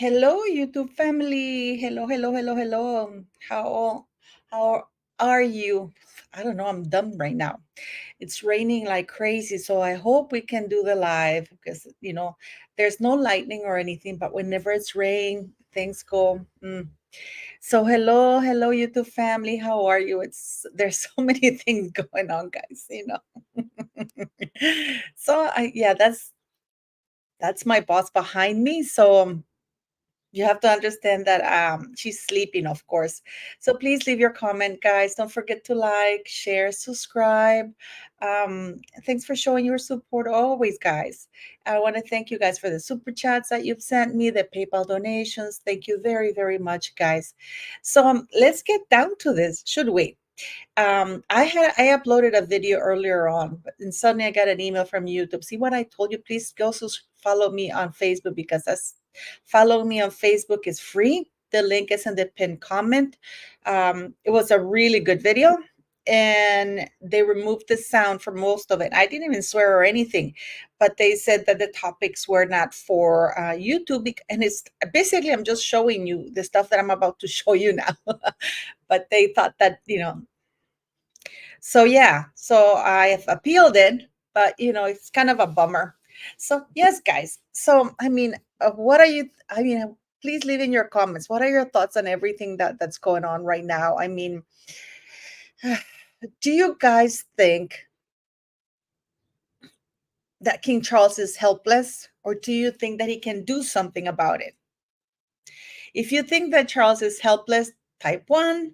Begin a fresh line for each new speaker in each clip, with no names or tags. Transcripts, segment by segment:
Hello, YouTube family. Hello, hello, hello, hello. How are you? I don't know. I'm dumb right now. It's raining like crazy, so I hope we can do the live because there's no lightning or anything. But whenever it's rain, things go. So hello, hello, YouTube family. How are you? There's so many things going on, guys. Yeah, that's my boss behind me. So. You have to understand that she's sleeping, of course. So please leave your comment, guys. Don't forget to like, share, subscribe. Thanks for showing your support always, guys. I want to thank you guys for the super chats that you've sent me, the PayPal donations. Thank you very, very much, guys. So let's get down to this, should we? I uploaded a video earlier on, and suddenly I got an email from YouTube. See what I told you? Please go follow me on Facebook because follow me on Facebook is free. The link is in the pinned comment. It was a really good video, and they removed the sound for most of it. I didn't even swear or anything, but they said that the topics were not for YouTube, and it's basically I'm just showing you the stuff that I'm about to show you now. But they thought that so yeah, so I've appealed it, but it's kind of a bummer. So yes, guys. So what are you? Please leave in your comments. What are your thoughts on everything that's going on right now? Do you guys think that King Charles is helpless, or do you think that he can do something about it? If you think that Charles is helpless, type 1.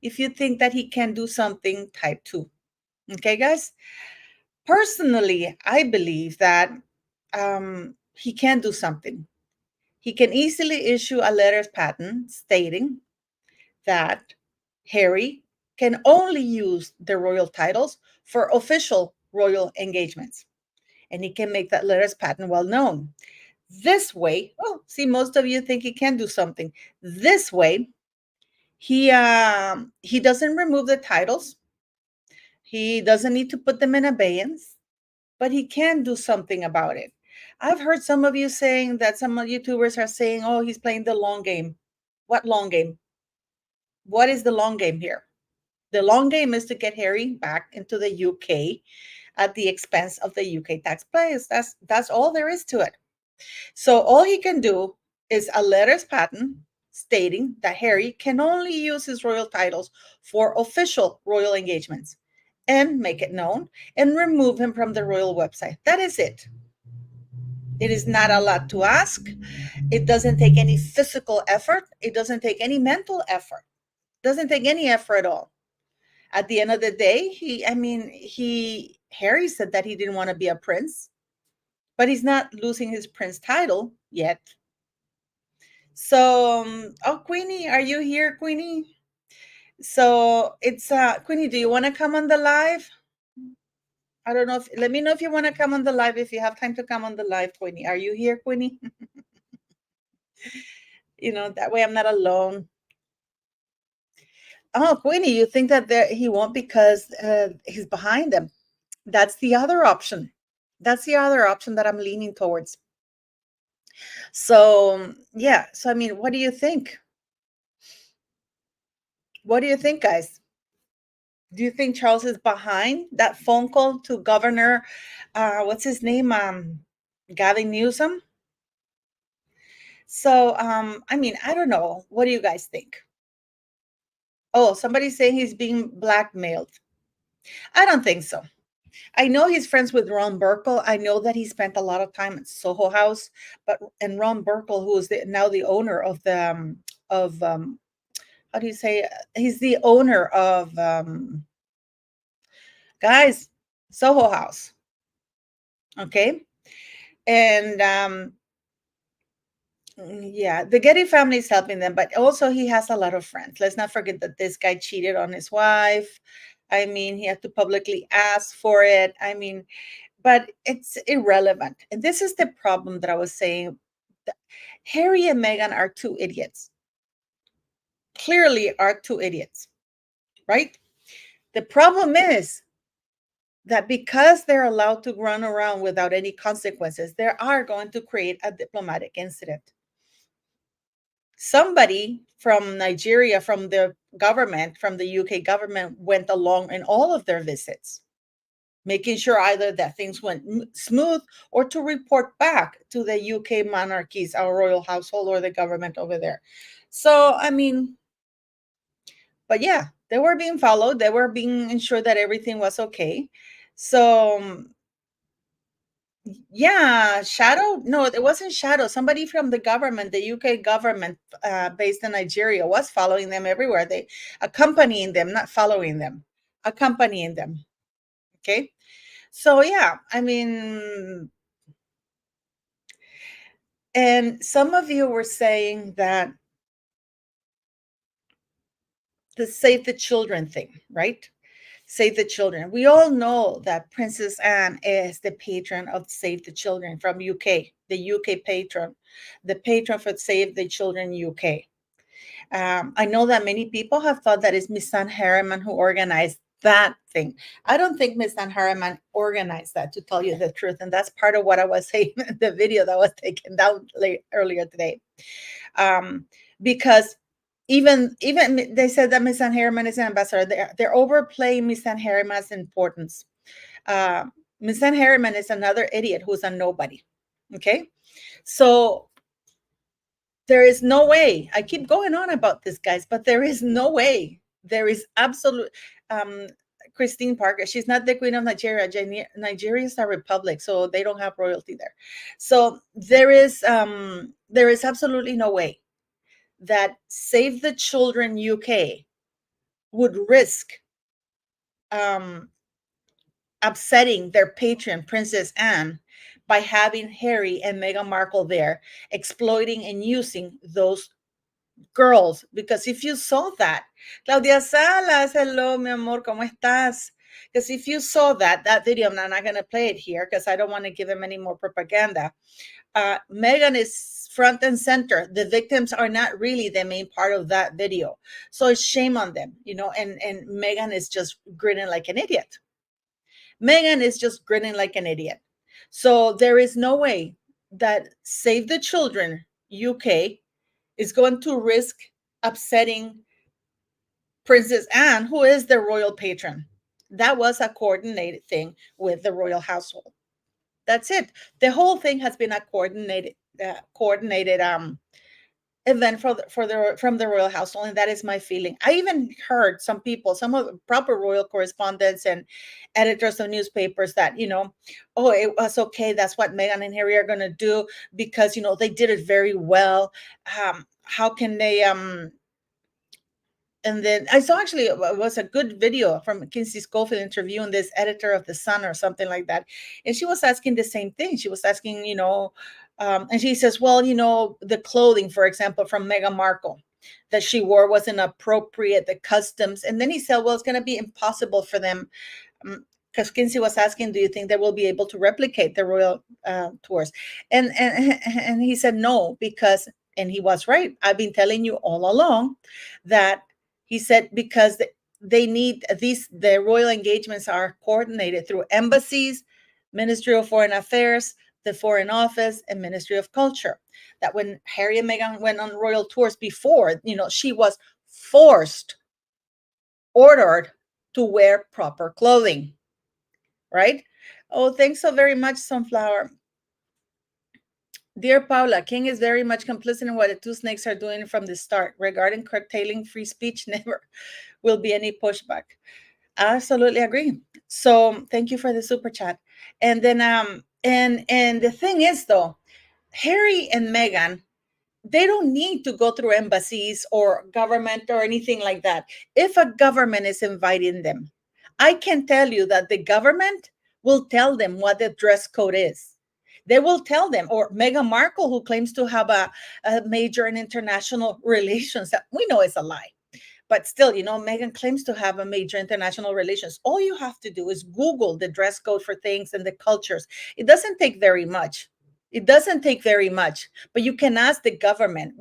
If you think that he can do something, type 2. Okay, guys? Personally, I believe that he can do something. He can easily issue a letter patent stating that Harry can only use the royal titles for official royal engagements. And he can make that letters patent well known. This way, see, most of you think he can do something. This way, he doesn't remove the titles. He doesn't need to put them in abeyance, but he can do something about it. I've heard some of you saying that some YouTubers are saying, oh, he's playing the long game. What long game? What is the long game here? The long game is to get Harry back into the UK at the expense of the UK taxpayers. That's all there is to it. So all he can do is a letters patent stating that Harry can only use his royal titles for official royal engagements and make it known and remove him from the royal website. That is it. It is not a lot to ask. It doesn't take any physical effort. It doesn't take any mental effort. It doesn't take any effort at all. At the end of the day, Harry said that he didn't want to be a prince, but he's not losing his prince title yet. So, Queenie, are you here, Queenie? So it's Queenie, do you want to come on the live? I don't know let me know if you want to come on the live, if you have time to come on the live, Queenie. Are you here, Queenie? That way I'm not alone. Oh, Queenie, you think that he won't because he's behind him. That's the other option. That's the other option that I'm leaning towards. So, yeah. So, what do you think? What do you think, guys? Do you think Charles is behind that phone call to Governor, what's his name? Gavin Newsom? So, I don't know. What do you guys think? Oh, somebody's saying he's being blackmailed. I don't think so. I know he's friends with Ron Burkle. I know that he spent a lot of time at Soho House, and Ron Burkle, who is now the owner of how do you say? He's the owner of guys, Soho House. Okay, and yeah, the Getty family is helping them, but also he has a lot of friends. Let's not forget that this guy cheated on his wife. He had to publicly ask for it. But it's irrelevant. And this is the problem that I was saying. Harry and Meghan are two idiots. Clearly are two idiots, right? The problem is that because they're allowed to run around without any consequences, they are going to create a diplomatic incident. Somebody from Nigeria, from the government, from the UK government, went along in all of their visits, making sure either that things went smooth or to report back to the UK monarchies, our royal household, or the government over there. So, I mean, but yeah, they were being followed. They were being ensured that everything was okay. So, yeah, Shadow. No, it wasn't Shadow. Somebody from the government, the UK government, based in Nigeria, was following them everywhere. They accompanying them, not following them, accompanying them. Okay. So yeah, I mean, and some of you were saying that the Save the Children thing, right? Save the Children. We all know that Princess Anne is the patron of Save the Children from UK, the UK patron, the patron for Save the Children UK. I know that many people have thought that it's Miss Anne Harriman who organized that thing. I don't think Miss Anne Harriman organized that, to tell you the truth. And that's part of what I was saying in the video that was taken down earlier today. Because even they said that Miss Anne Harriman is an ambassador. They're overplaying Miss Anne Harriman's importance. Miss Anne Harriman is another idiot who's a nobody. Okay, so there is no way. I keep going on about this, guys, but there is no way. There is absolute. Um, Christine Parker, she's not the Queen of Nigeria. Nigeria is a republic, so they don't have royalty there. So there is absolutely no way that Save the Children UK would risk upsetting their patron, Princess Anne, by having Harry and Meghan Markle there, exploiting and using those girls. Because if you saw that, Claudia Salas, hello, mi amor, ¿cómo estás? Because if you saw that video, I'm not going to play it here because I don't want to give him any more propaganda. Meghan is front and center. The victims are not really the main part of that video. So it's shame on them, and Meghan is just grinning like an idiot. Meghan is just grinning like an idiot. So there is no way that Save the Children UK is going to risk upsetting Princess Anne, who is the royal patron. That was a coordinated thing with the royal household. That's it. The whole thing has been a coordinated event from the royal household, and that is my feeling. I even heard some people, some of the proper royal correspondents and editors of newspapers, that oh, it was okay. That's what Meghan and Harry are going to do because they did it very well. How can they and then I saw, actually, it was a good video from Kinsey Schofield interviewing this editor of The Sun or something like that. And she was asking the same thing. She was asking, and she says, well, the clothing, for example, from Meghan Markle that she wore wasn't appropriate, the customs. And then he said, well, it's going to be impossible for them. Because Kinsey was asking, do you think they will be able to replicate the royal tours? And he said no, because, and he was right. I've been telling you all along that he said, because they need the royal engagements are coordinated through embassies, Ministry of Foreign Affairs, the Foreign Office, and Ministry of Culture. That when Harry and Meghan went on royal tours before, she was ordered to wear proper clothing, right? Oh, thanks so very much, Sunflower. Dear Paula, King is very much complicit in what the two snakes are doing from the start. Regarding curtailing free speech, never will be any pushback. I absolutely agree. So thank you for the super chat. And then and the thing is, though, Harry and Meghan, they don't need to go through embassies or government or anything like that. If a government is inviting them, I can tell you that the government will tell them what the dress code is. They will tell them. Or Meghan Markle, who claims to have a major in international relations, that we know is a lie. But still, Meghan claims to have a major international relations. All you have to do is Google the dress code for things and the cultures. It doesn't take very much. It doesn't take very much, but you can ask the government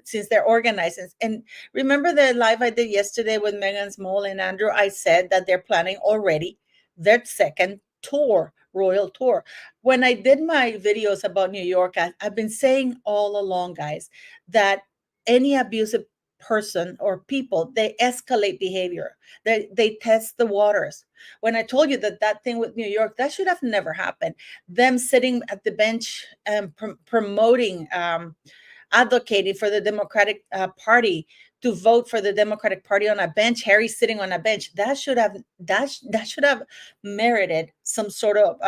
since they're organizing. And remember the live I did yesterday with Megan's Mole and Andrew? I said that they're planning already their second tour, royal tour. When I did my videos about New York, I've been saying all along, guys, that any abusive person or people, they escalate behavior. They test the waters. When I told you that that thing with New York, that should have never happened. Them sitting at the bench and promoting, advocating for the Democratic Party to vote for the Democratic Party on a bench. Harry sitting on a bench. That should have merited some sort of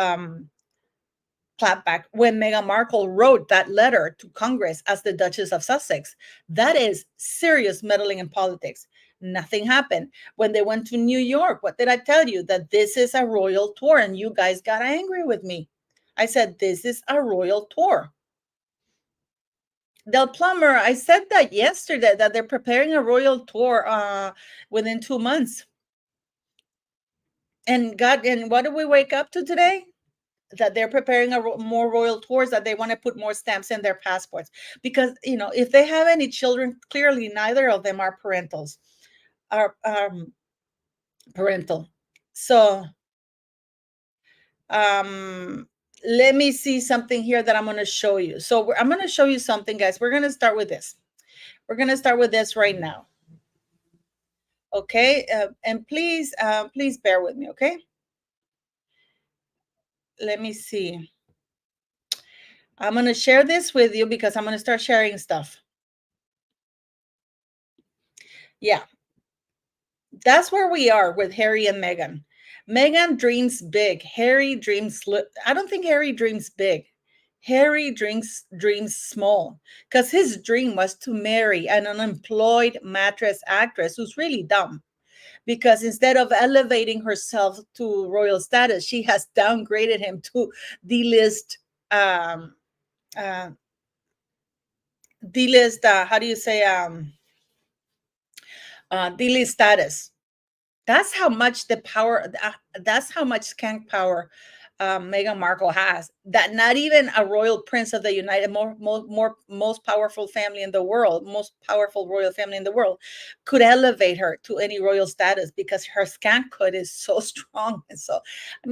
clapback when Meghan Markle wrote that letter to Congress as the Duchess of Sussex. That is serious meddling in politics. Nothing happened. When they went to New York, what did I tell you? That this is a royal tour, and you guys got angry with me. I said, this is a royal tour. Del Plumber, I said that yesterday, that they're preparing a royal tour within 2 months. And what did we wake up to today? That they're preparing more royal tours, that they want to put more stamps in their passports. Because, if they have any children, clearly neither of them are are parental. So, let me see something here that I'm going to show you. So I'm going to show you something, guys. We're going to start with this. We're going to start with this right now. Okay. And please bear with me. Okay. Let me see. I'm going to share this with you because I'm going to start sharing stuff. Yeah. That's where we are with Harry and Meghan. Meghan dreams big. Harry dreams I don't think Harry dreams big. Harry dreams small, because his dream was to marry an unemployed mattress actress who's really dumb, because instead of elevating herself to royal status, she has downgraded him to D-list, um uh D-list, how do you say, D-list status. That's how much the power, that's how much skank power Meghan Markle has, that not even a royal prince of the most powerful family in the world, most powerful royal family in the world, could elevate her to any royal status, because her skank code is so strong. And so,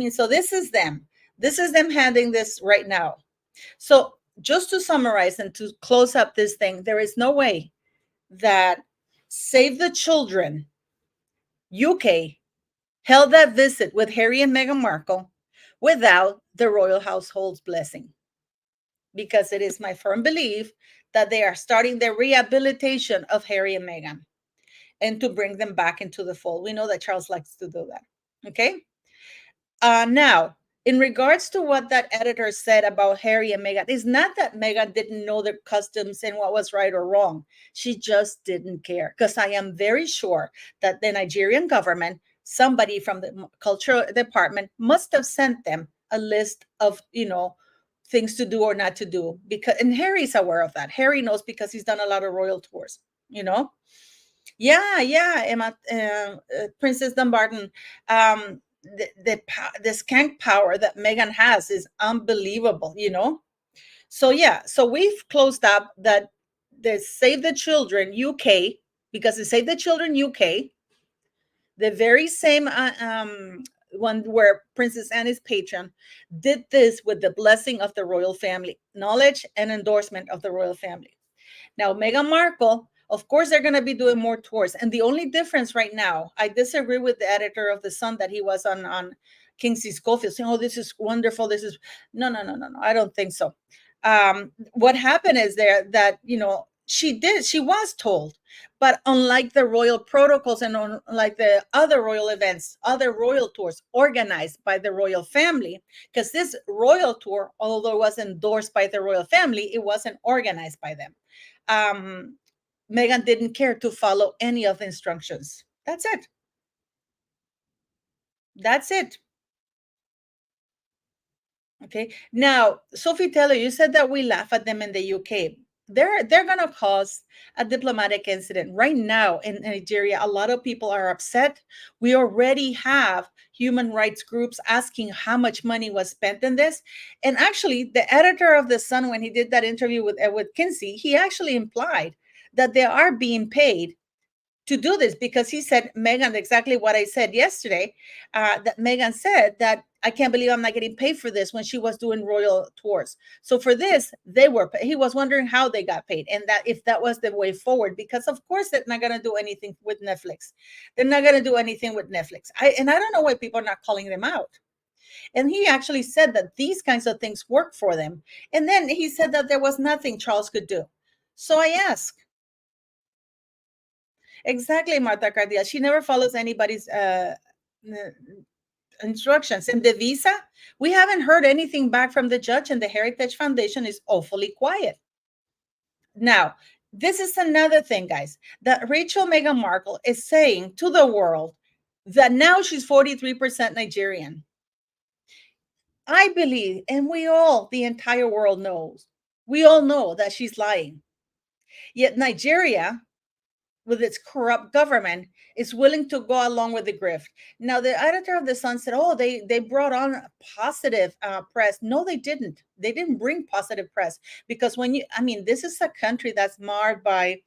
so this is them. This is them handing this right now. So just to summarize and to close up this thing, there is no way that Save the Children UK held that visit with Harry and Meghan Markle without the royal household's blessing, because it is my firm belief that they are starting the rehabilitation of Harry and Meghan, and to bring them back into the fold. We know that Charles likes to do that. Okay. Now, in regards to what that editor said about Harry and Meghan, it's not that Meghan didn't know their customs and what was right or wrong. She just didn't care. Because I am very sure that the Nigerian government, somebody from the cultural department, must have sent them a list of, things to do or not to do. And Harry's aware of that. Harry knows, because he's done a lot of royal tours, Yeah, Emma, Princess Dumbarton. The skank power that Meghan has is unbelievable, So yeah, so we've closed up that the Save the Children UK, because the Save the Children UK, the very same one where Princess Anne's patron, did this with the blessing of the royal family, knowledge and endorsement of the royal family. Now, Meghan Markle, of course, they're going to be doing more tours. And the only difference right now, I disagree with the editor of The Sun that he was on Kingsley Schofield saying, oh, this is wonderful. This is, no. I don't think so. What happened is that, she was told, but unlike the royal protocols and unlike the other royal events, other royal tours organized by the royal family, because this royal tour, although it was endorsed by the royal family, it wasn't organized by them. Meghan didn't care to follow any of the instructions. That's it. That's it. Okay. Now, Sophie Taylor, you said that we laugh at them in the UK. They're going to cause a diplomatic incident right now in Nigeria. A lot of people are upset. We already have human rights groups asking how much money was spent in this. And actually, the editor of The Sun, when he did that interview with Kinsey, he actually implied that they are being paid to do this, because he said, Meghan, exactly what I said yesterday, that Meghan said that I can't believe I'm not getting paid for this, when she was doing royal tours. So for this, he was wondering how they got paid, and that if that was the way forward, because of course they're not going to do anything with Netflix. They're not going to do anything with Netflix. And I don't know why people are not calling them out. And he actually said that these kinds of things work for them. And then he said that there was nothing Charles could do. So I ask, exactly, Marta Cardia. She never follows anybody's instructions. And the visa, we haven't heard anything back from the judge, and the Heritage Foundation is awfully quiet. Now, this is another thing, guys, that Rachel Meghan Markle is saying to the world that now she's 43% Nigerian. I believe, and the entire world knows, we all know that she's lying. Yet Nigeria, with its corrupt government, is willing to go along with the grift. Now, the editor of the Sun said, "Oh, they brought on positive press." No, they didn't. They didn't bring positive press, because this is a country that's marred by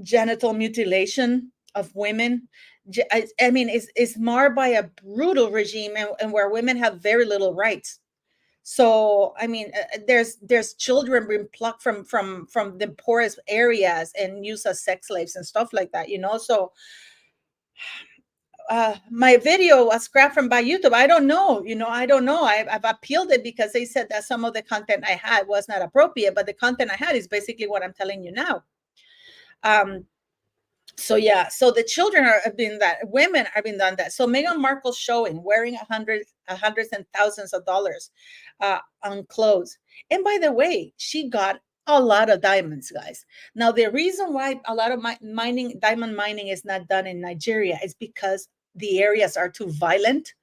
genital mutilation of women. It's marred by a brutal regime, and where women have very little rights. So there's children being plucked from the poorest areas and used as sex slaves and stuff like that. So my video was scrapped from by YouTube. I don't know. I don't know. I've appealed it because they said that some of the content I had was not appropriate, but the content I had is basically what I'm telling you now. So yeah, so the children have been that, women have been done that. So Meghan Markle's showing wearing hundreds and thousands of dollars on clothes. And by the way, she got a lot of diamonds, guys. Now, the reason why a lot of diamond mining is not done in Nigeria is because the areas are too violent.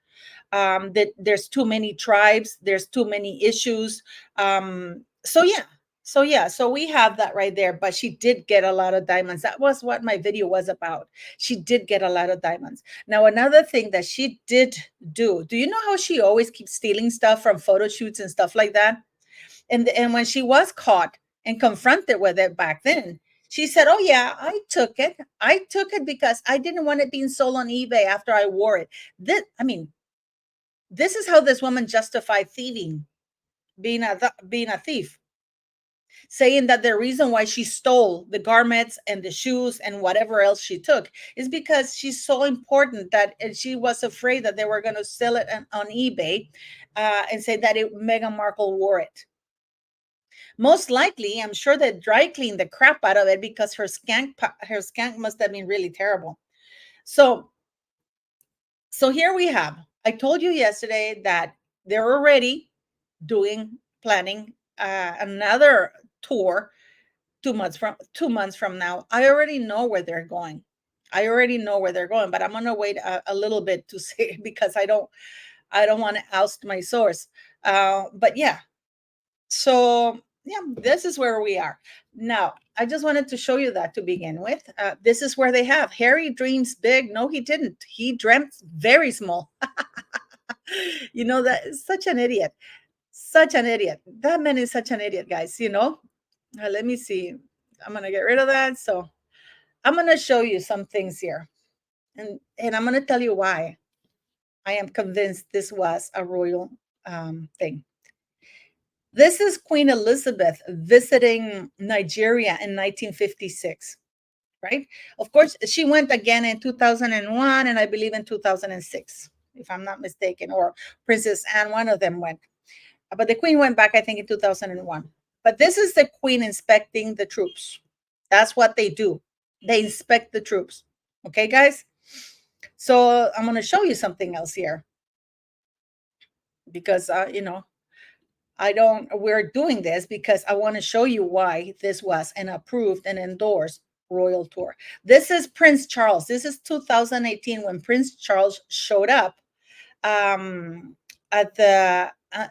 That there's too many tribes, there's too many issues. So we have that right there. But she did get a lot of diamonds. That was what my video was about. She did get a lot of diamonds. Now, another thing that she did do you know how she always keeps stealing stuff from photo shoots and stuff like that? And when she was caught and confronted with it back then, she said, "Oh yeah, I took it. I took it because I didn't want it being sold on eBay after I wore it." This is how this woman justified thieving, being a thief, saying that the reason why she stole the garments and the shoes and whatever else she took is because she's so important that she was afraid that they were going to sell it on eBay and say that Meghan Markle wore it. Most likely, I'm sure they dry cleaned the crap out of it because her skank must have been really terrible. So here we have. I told you yesterday that they're already planning another tour 2 months from now. I already know where they're going. But I'm gonna wait a little bit to say, because I don't want to oust my source. But yeah, so yeah, this is where we are now. I just wanted to show you that to begin with. This is where they have. Harry dreams big. No, he didn't. He dreamt very small. That is such an idiot. Such an idiot. That man is such an idiot, guys. Let me see. I'm going to get rid of that. So I'm going to show you some things here. And I'm going to tell you why I am convinced this was a royal thing. This is Queen Elizabeth visiting Nigeria in 1956, right? Of course, she went again in 2001 and I believe in 2006, if I'm not mistaken, or Princess Anne, one of them went. But the Queen went back, I think, in 2001. But this is the Queen inspecting the troops. That's what they do. They inspect the troops. Okay, guys? So I'm going to show you something else here. Because, we're doing this because I want to show you why this was an approved and endorsed royal tour. This is Prince Charles. This is 2018 when Prince Charles showed up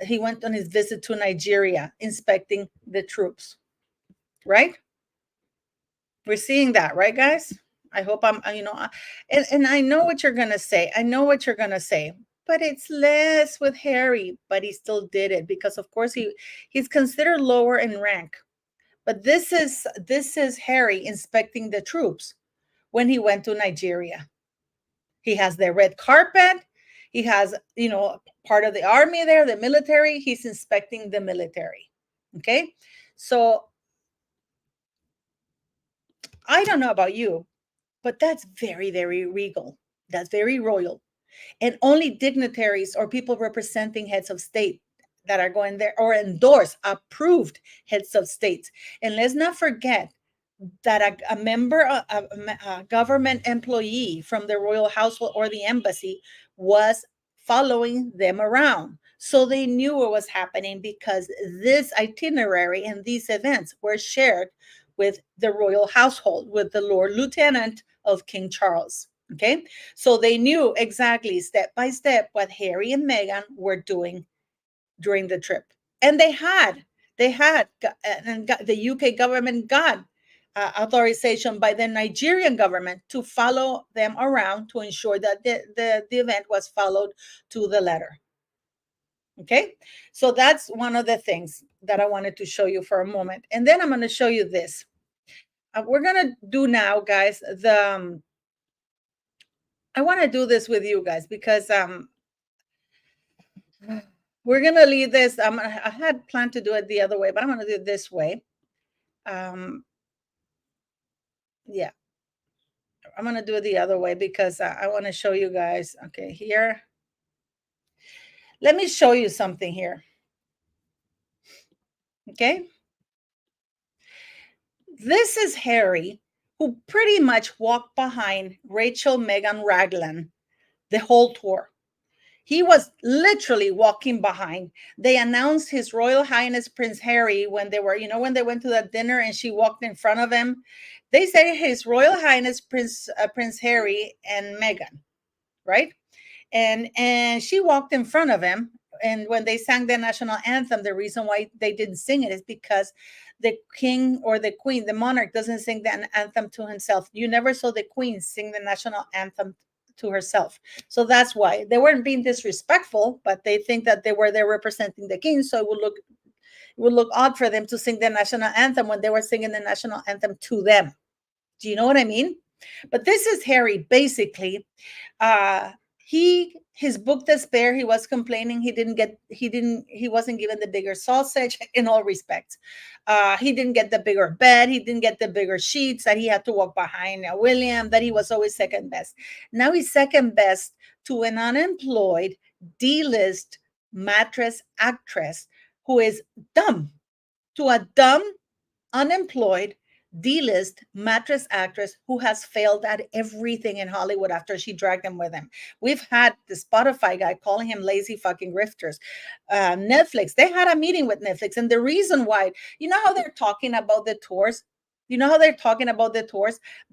he went on his visit to Nigeria, inspecting the troops, right? We're seeing that, right, guys? I hope and I know what you're going to say. But it's less with Harry, but he still did it because, of course, he's considered lower in rank. But this is Harry inspecting the troops when he went to Nigeria. He has the red carpet. He has, part of the army there, the military. He's inspecting the military. Okay. So I don't know about you, but that's very, very regal. That's very royal. And only dignitaries or people representing heads of state that are going there, or endorse approved heads of states. And let's not forget that a member, a government employee from the royal household or the embassy was following them around. So they knew what was happening, because this itinerary and these events were shared with the royal household, with the Lord Lieutenant of King Charles. Okay. So they knew exactly, step by step, what Harry and Meghan were doing during the trip. And and the UK government got authorization by the Nigerian government to follow them around, to ensure that the event was followed to the letter. Okay, so that's one of the things that I wanted to show you for a moment. And then I'm going to show you this. We're going to do now, guys, I want to do this with you guys, because we're going to leave this. I had planned to do it the other way, but I'm going to do it this way. Yeah, I'm going to do it the other way, because I want to show you guys. Okay, here. Let me show you something here. Okay. This is Harry, who pretty much walked behind Rachel Meghan Raglan the whole tour. He was literally walking behind. They announced His Royal Highness Prince Harry when they were, when they went to that dinner and she walked in front of him. They say His Royal Highness Prince Harry and Meghan, right? And she walked in front of him. And when they sang the national anthem, the reason why they didn't sing it is because the king or the queen, the monarch, doesn't sing the anthem to himself. You never saw the queen sing the national anthem to herself. So that's why they weren't being disrespectful, but they think that they were there representing the king. So it would look odd for them to sing the national anthem when they were singing the national anthem to them. Do you know what I mean? But this is Harry, basically. His book Despair, he was complaining he wasn't given the bigger sausage in all respects. He didn't get the bigger bed, he didn't get the bigger sheets, that he had to walk behind William, that he was always second best. Now he's second best to an unemployed D-list mattress actress who is dumb, to a dumb, unemployed D-list mattress actress who has failed at everything in Hollywood after she dragged him with him. We've had the Spotify guy calling him lazy fucking grifters. Netflix, they had a meeting with Netflix. And the reason why, you know how they're talking about the tours?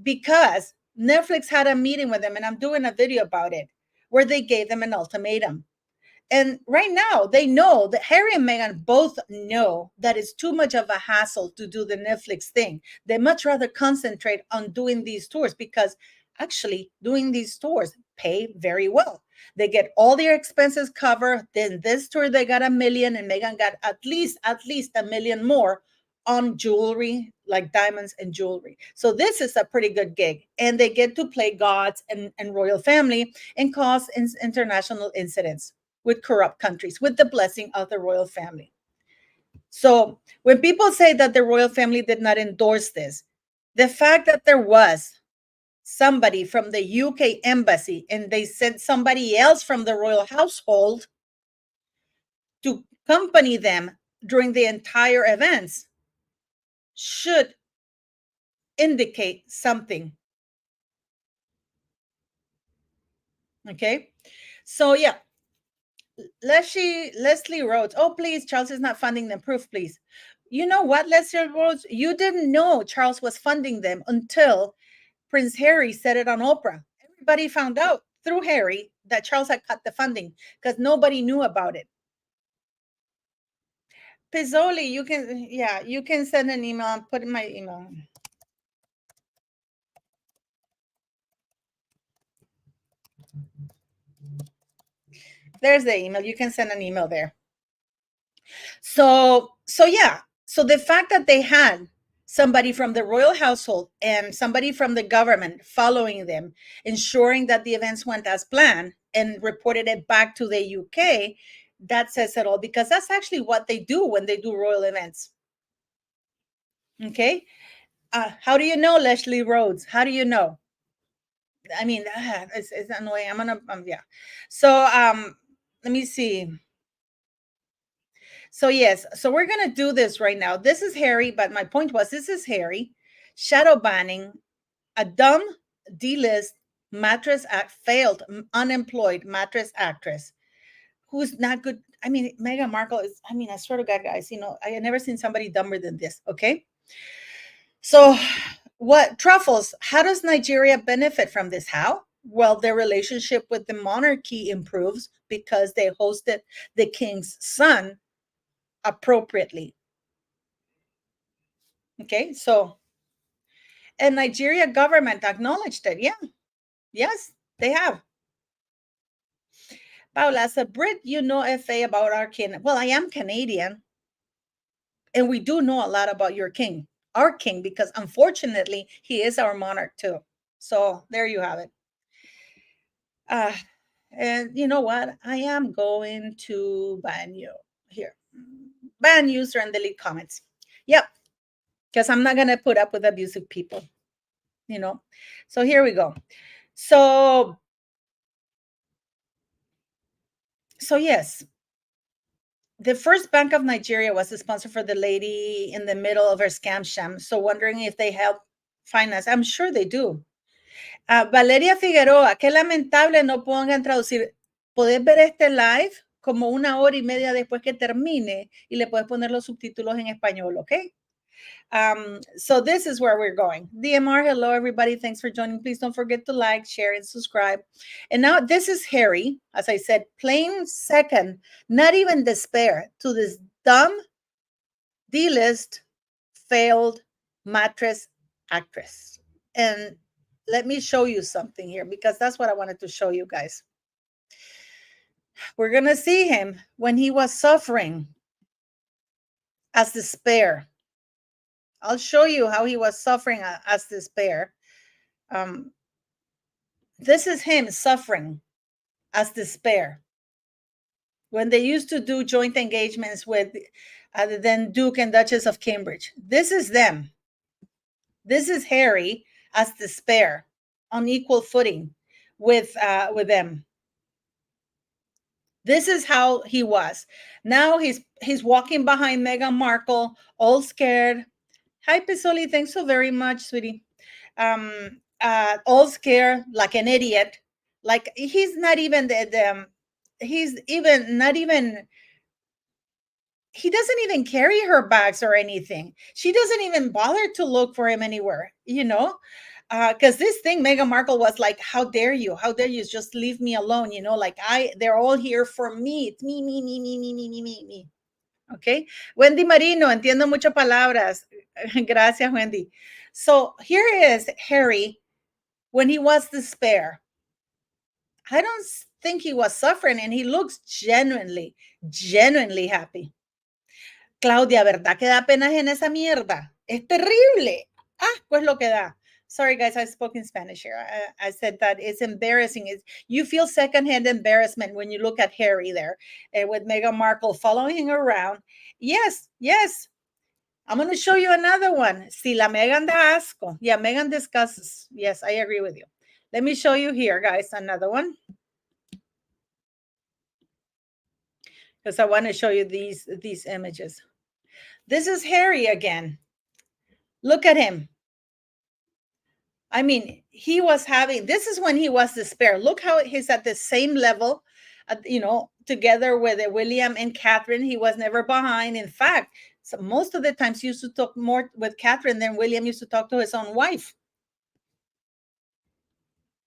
Because Netflix had a meeting with them, and I'm doing a video about it, where they gave them an ultimatum. And right now, they know that Harry and Meghan both know that it's too much of a hassle to do the Netflix thing. They much rather concentrate on doing these tours, because actually doing these tours pay very well. They get all their expenses covered. Then this tour, they got $1 million, and Meghan got at least $1 million more on jewelry, like diamonds and jewelry. So this is a pretty good gig. And they get to play gods and royal family and cause international incidents with corrupt countries, with the blessing of the royal family. So when people say that the royal family did not endorse this, the fact that there was somebody from the UK embassy and they sent somebody else from the royal household to accompany them during the entire events should indicate something. Okay, so yeah. Leslie Rhodes. Oh, please, Charles is not funding them. Proof, please. You know what, Leslie Rhodes? You didn't know Charles was funding them until Prince Harry said it on Oprah. Everybody found out through Harry that Charles had cut the funding, because nobody knew about it. Pizzoli, you can send an email. I'm putting my email. There's the email. You can send an email there. So yeah. So the fact that they had somebody from the royal household and somebody from the government following them, ensuring that the events went as planned and reported it back to the UK, that says it all, because that's actually what they do when they do royal events. Okay. How do you know, Leslie Rhodes? How do you know? I mean, it's annoying. I'm gonna, yeah. So, let me see. So yes, so we're gonna do this right now. This is Harry, but my point was, this is Harry shadow banning a dumb D-list failed unemployed mattress actress who's not good. I mean, Meghan Markle is. I mean, I swear to God, guys, I have never seen somebody dumber than this. Okay. So, what truffles? How does Nigeria benefit from this? How? Well, their relationship with the monarchy improves because they hosted the king's son appropriately. Okay, so, and Nigeria government acknowledged it. Yeah, yes, they have. Paula, as a Brit, you know FA about our king. Well, I am Canadian, and we do know a lot about our king, because unfortunately, he is our monarch too. So there you have it. And you know what? I am going to ban you here. Ban user and delete comments. Yep, because I'm not going to put up with abusive people, you know. So here we go. So yes, the First Bank of Nigeria was the sponsor for the lady in the middle of her scam sham. So wondering if they help finance. I'm sure they do. Valeria Figueroa, qué lamentable no pongan traducir. Podés ver este live como 1 hora y media después que termine y le puedes poner los subtítulos en español, ¿ok? So this is where we're going. DMR, hello everybody. Thanks for joining. Please don't forget to like, share, and subscribe. And now this is Harry, as I said, playing second, not even despair, to this dumb D-list failed mattress actress. And let me show you something here, because that's what I wanted to show you guys. We're going to see him when he was suffering as despair. I'll show you how he was suffering as despair. This is him suffering as despair when they used to do joint engagements with then Duke and Duchess of Cambridge. This is them. This is Harry as despair on equal footing with them. This is how he was. Now he's walking behind Meghan Markle, all scared. Hi, Pisoli. Thanks so very much, sweetie. All scared, like an idiot. Like he's not even he doesn't even carry her bags or anything. She doesn't even bother to look for him anywhere, because this thing, Meghan Markle was like, how dare you just leave me alone, like they're all here for me. It's me, me, me, me, me, me, me, me, me. Okay. Wendy Marino, entiendo mucho palabras. Gracias, Wendy. So here is Harry when he was despair. I don't think he was suffering, and he looks genuinely happy. Claudia, ¿verdad que da penas en esa mierda? Es terrible. Pues lo que da. Sorry, guys, I spoke in Spanish here. I said that it's embarrassing. You feel secondhand embarrassment when you look at Harry there with Meghan Markle following him around. Yes. I'm going to show you another one. Si la Meghan da asco. Yeah, Meghan discusses. Yes, I agree with you. Let me show you here, guys, another one. Because I want to show you these images. This is Harry again. Look at him. I mean, he was this is when he was despair. Look how he's at the same level, together with William and Catherine. He was never behind. In fact, so most of the times he used to talk more with Catherine than William used to talk to his own wife.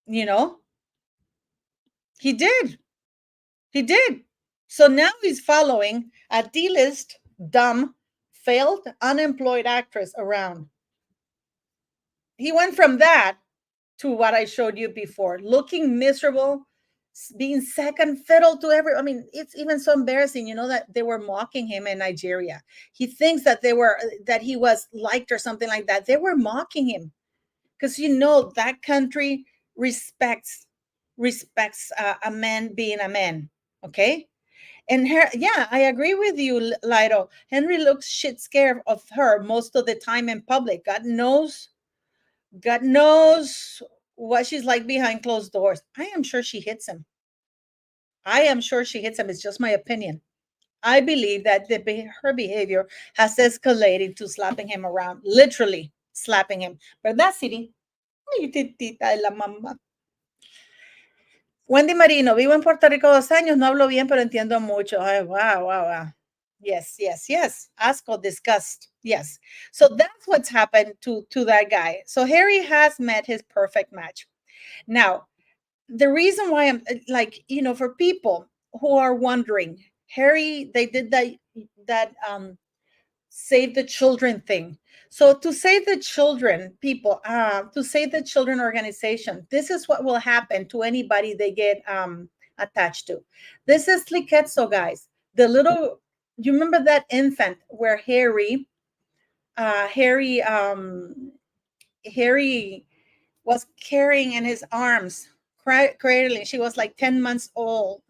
He did. So now he's following a D-list, dumb, failed, unemployed actress around. He went from that to what I showed you before, looking miserable, being second fiddle to every. I mean, it's even so embarrassing, that they were mocking him in Nigeria. He thinks that he was liked or something like that. They were mocking him because that country respects a man being a man. Okay. And yeah, I agree with you, Lido. Henry looks shit scared of her most of the time in public. God knows what she's like behind closed doors. I am sure she hits him. It's just my opinion. I believe that her behavior has escalated to slapping him around, literally slapping him. ¿Verdad, Siri? Ay, titita de la mamá. Wendy Marino, vivo en Puerto Rico 2 años, no hablo bien, pero entiendo mucho. Ay, wow. Yes. Asco, disgust. Yes. So that's what's happened to that guy. So Harry has met his perfect match. Now, the reason why I'm like, for people who are wondering, Harry, they did that save the children thing. So to save the children people, to save the children organization, this is what will happen to anybody they get attached to. This is Liketso, guys. You remember that infant where Harry was carrying in his arms, cradling. She was like 10 months old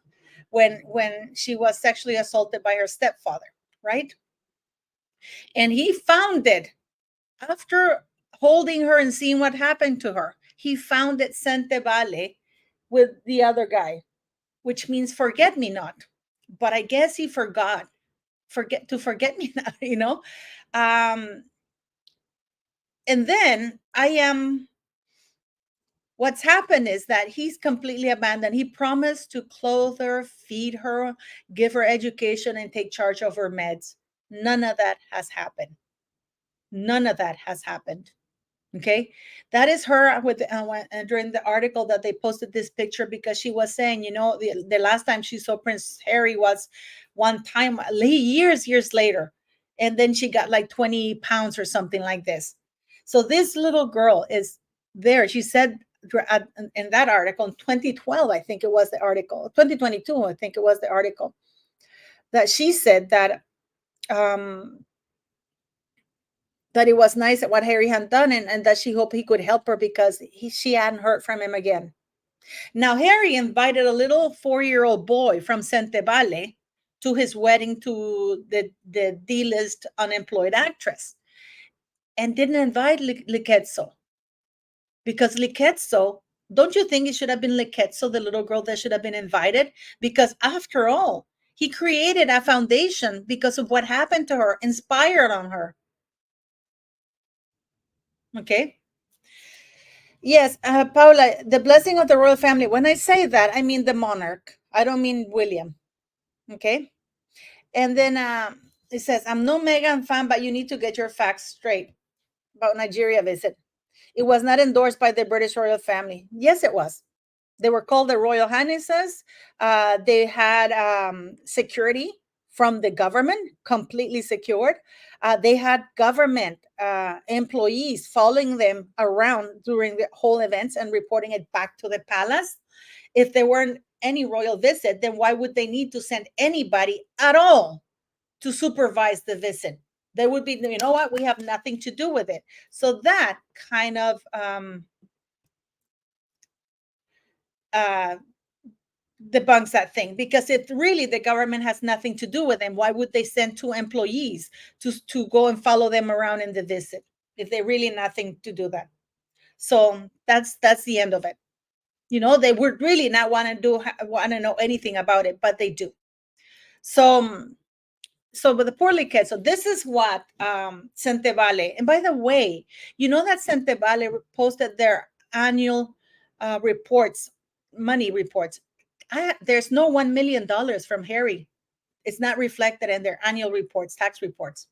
when she was sexually assaulted by her stepfather, right? And he found it after holding her and seeing what happened to her. He found it Sente Vale with the other guy, which means forget me not. But I guess he forgot. Forget me not, And then what's happened is that he's completely abandoned. He promised to clothe her, feed her, give her education, and take charge of her meds. None of that has happened. Okay, that is her with during the article that they posted this picture, because she was saying, the last time she saw Prince Harry was one time years later, and then she got like 20 pounds or something like this. So this little girl is there. She said in that article in 2012, I think it was the article, 2022, I think it was the article, that she said that that it was nice at what Harry had done, and that she hoped he could help her because she hadn't heard from him again. Now, Harry invited a little 4-year-old boy from Sente Vale to his wedding to the D-list unemployed actress, and didn't invite Liketso. Because Liketso, don't you think it should have been Liketso, the little girl, that should have been invited? Because after all, he created a foundation because of what happened to her, inspired on her. Okay. Yes, Paula, the blessing of the royal family. When I say that, I mean the monarch. I don't mean William. Okay. And then it says, I'm no Meghan fan, but you need to get your facts straight about Nigeria visit. It was not endorsed by the British royal family. Yes, it was. They were called the Royal Highnesses. They had security from the government, completely secured. They had government employees following them around during the whole events and reporting it back to the palace. If there weren't any royal visit, then why would they need to send anybody at all to supervise the visit? They would be, you know what, we have nothing to do with it. So that kind of debunks that thing, because if really the government has nothing to do with them, why would they send 2 employees to go and follow them around in the visit if they really nothing to do that? So that's the end of it. They would really not want to know anything about it, but they do. So with the poorly kids, so this is what Sente Vale, and by the way, that Sente Vale posted their annual reports, money reports. There's no $1 million from Harry. It's not reflected in their annual reports, tax reports.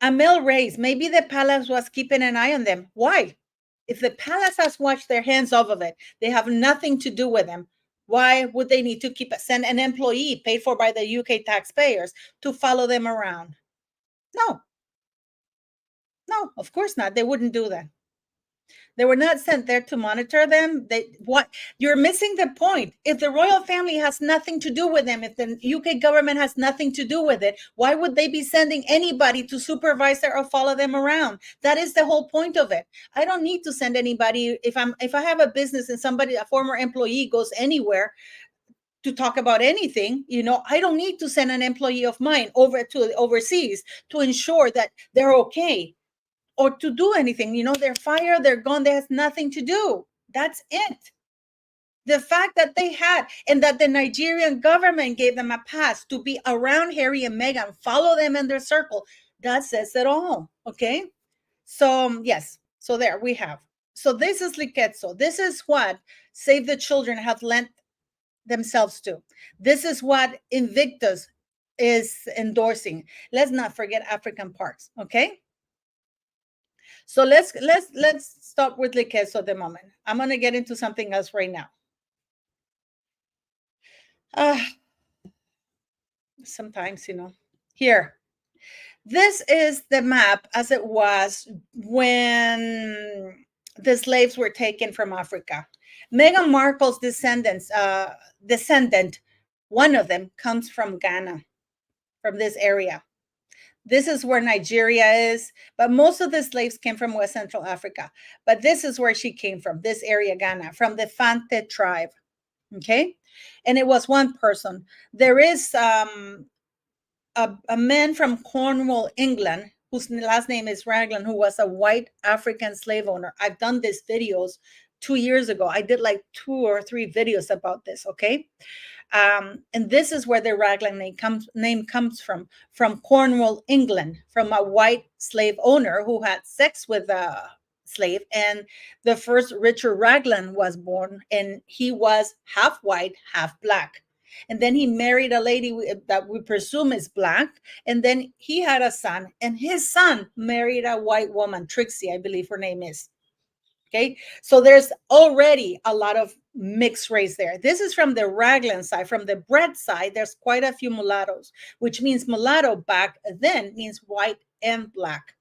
Amel Reyes, maybe the palace was keeping an eye on them. Why? If the palace has washed their hands off of it, they have nothing to do with them. Why would they need to send an employee paid for by the UK taxpayers to follow them around? No, of course not. They wouldn't do that. They were not sent there to monitor them. What you're missing the point. If the royal family has nothing to do with them, if the UK government has nothing to do with it, why would they be sending anybody to supervise or follow them around? That is the whole point of it. I don't need to send anybody. If I have a business and somebody, a former employee, goes anywhere to talk about anything, I don't need to send an employee of mine over to overseas to ensure that they're okay, or to do anything. They're fired, they're gone, they has nothing to do. That's it. The fact that they had, and that the Nigerian government gave them a pass to be around Harry and Meghan, follow them in their circle, that says it all. Okay. So yes, so there we have. So this is Liquetzo. This is what Save the Children have lent themselves to. This is what Invictus is endorsing. Let's not forget African parks. Okay. So let's stop with Liquetzo at the moment. I'm going to get into something else right now. Sometimes, here. This is the map as it was when the slaves were taken from Africa. Meghan Markle's descendant, one of them, comes from Ghana, from this area. This is where Nigeria is, but most of the slaves came from West Central Africa. But this is where she came from, this area, Ghana, from the Fante tribe. Okay. And it was one person. There is a man from Cornwall, England, whose last name is Raglan, who was a white African slave owner. I've done these videos 2 years ago. I did like 2 or 3 videos about this. Okay. And this is where the Raglan name comes from Cornwall, England, from a white slave owner who had sex with a slave. And the first Richard Raglan was born, and he was half white, half black. And then he married a lady that we presume is black. And then he had a son, and his son married a white woman, Trixie, I believe her name is. Okay, so there's already a lot of mixed race there. This is from the Raglan side. From the Brett side, there's quite a few mulattoes, which means mulatto back then means white and black.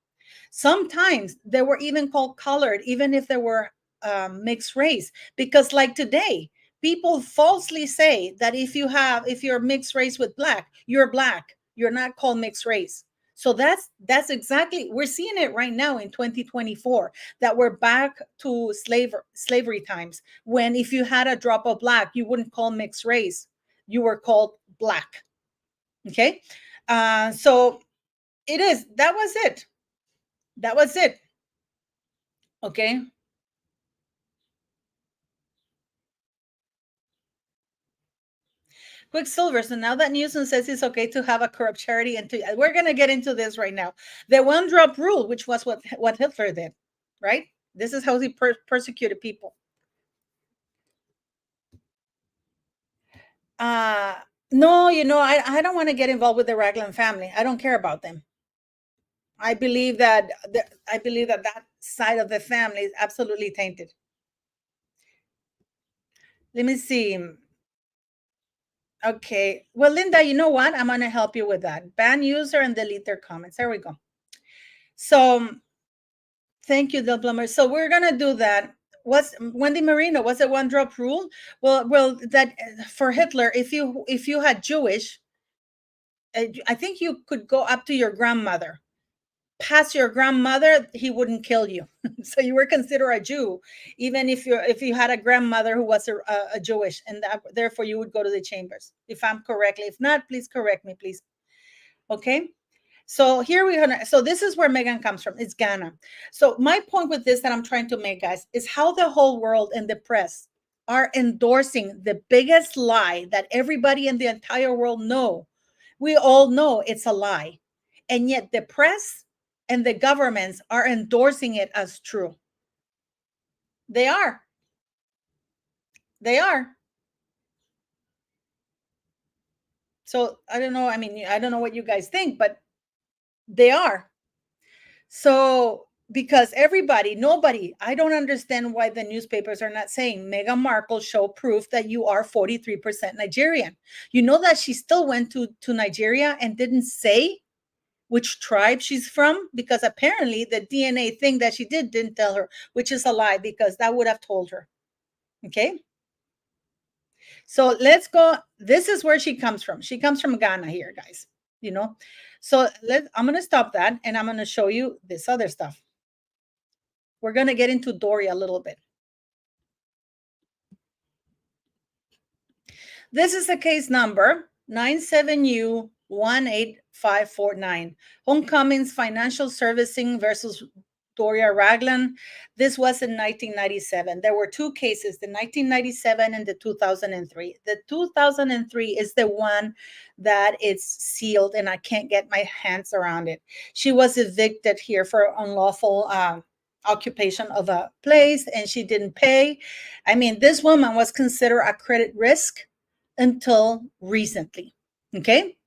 Sometimes they were even called colored, even if they were mixed race, because like today, people falsely say that if you're mixed race with black, you're black. You're not called mixed race. So that's exactly, we're seeing it right now in 2024, that we're back to slavery times, when if you had a drop of black, you wouldn't call mixed race, you were called black. Okay. So that was it. Okay. Quicksilver. So now that Newsom says it's okay to have a corrupt charity, and we're going to get into this right now. The one drop rule, which was what Hitler did, right? This is how he persecuted people. No, I don't want to get involved with the Raglan family. I don't care about them. I believe that that side of the family is absolutely tainted. Let me see. Okay. Well, Linda, you know what? I'm going to help you with that. Ban user and delete their comments. There we go. So thank you, Del Plumber. So we're going to do that. What's Wendy Marino? Was it one drop rule? Well, that for Hitler, if you had Jewish, I think you could go up to your grandmother. Past your grandmother, he wouldn't kill you. So you were considered a Jew, even if you had a grandmother who was a Jewish, and therefore you would go to the chambers, if I'm correctly. If not, please correct me, please. Okay. So so this is where Meghan comes from. It's Ghana. So my point with this that I'm trying to make, guys, is how the whole world and the press are endorsing the biggest lie that everybody in the entire world know. We all know it's a lie. And yet the press and the governments are endorsing it as true. They are. So I don't know. I mean, I don't know what you guys think, but they are. So because nobody, I don't understand why the newspapers are not saying Meghan Markle show proof that you are 43% Nigerian. You know that she still went to Nigeria and didn't say which tribe she's from, because apparently the DNA thing that she didn't tell her, which is a lie, because that would have told her. Okay. So let's go. This is where she comes from. She comes from Ghana here, guys. You know, so I'm going to stop that and I'm going to show you this other stuff. We're going to get into Doria a little bit. This is the case number 97U18549. Homecomings Financial Servicing versus Doria Ragland. This was in 1997. There were two cases, the 1997 and the 2003. The 2003 is the one that is sealed and I can't get my hands around it. She was evicted here for unlawful occupation of a place and she didn't pay. I mean, this woman was considered a credit risk until recently. Okay.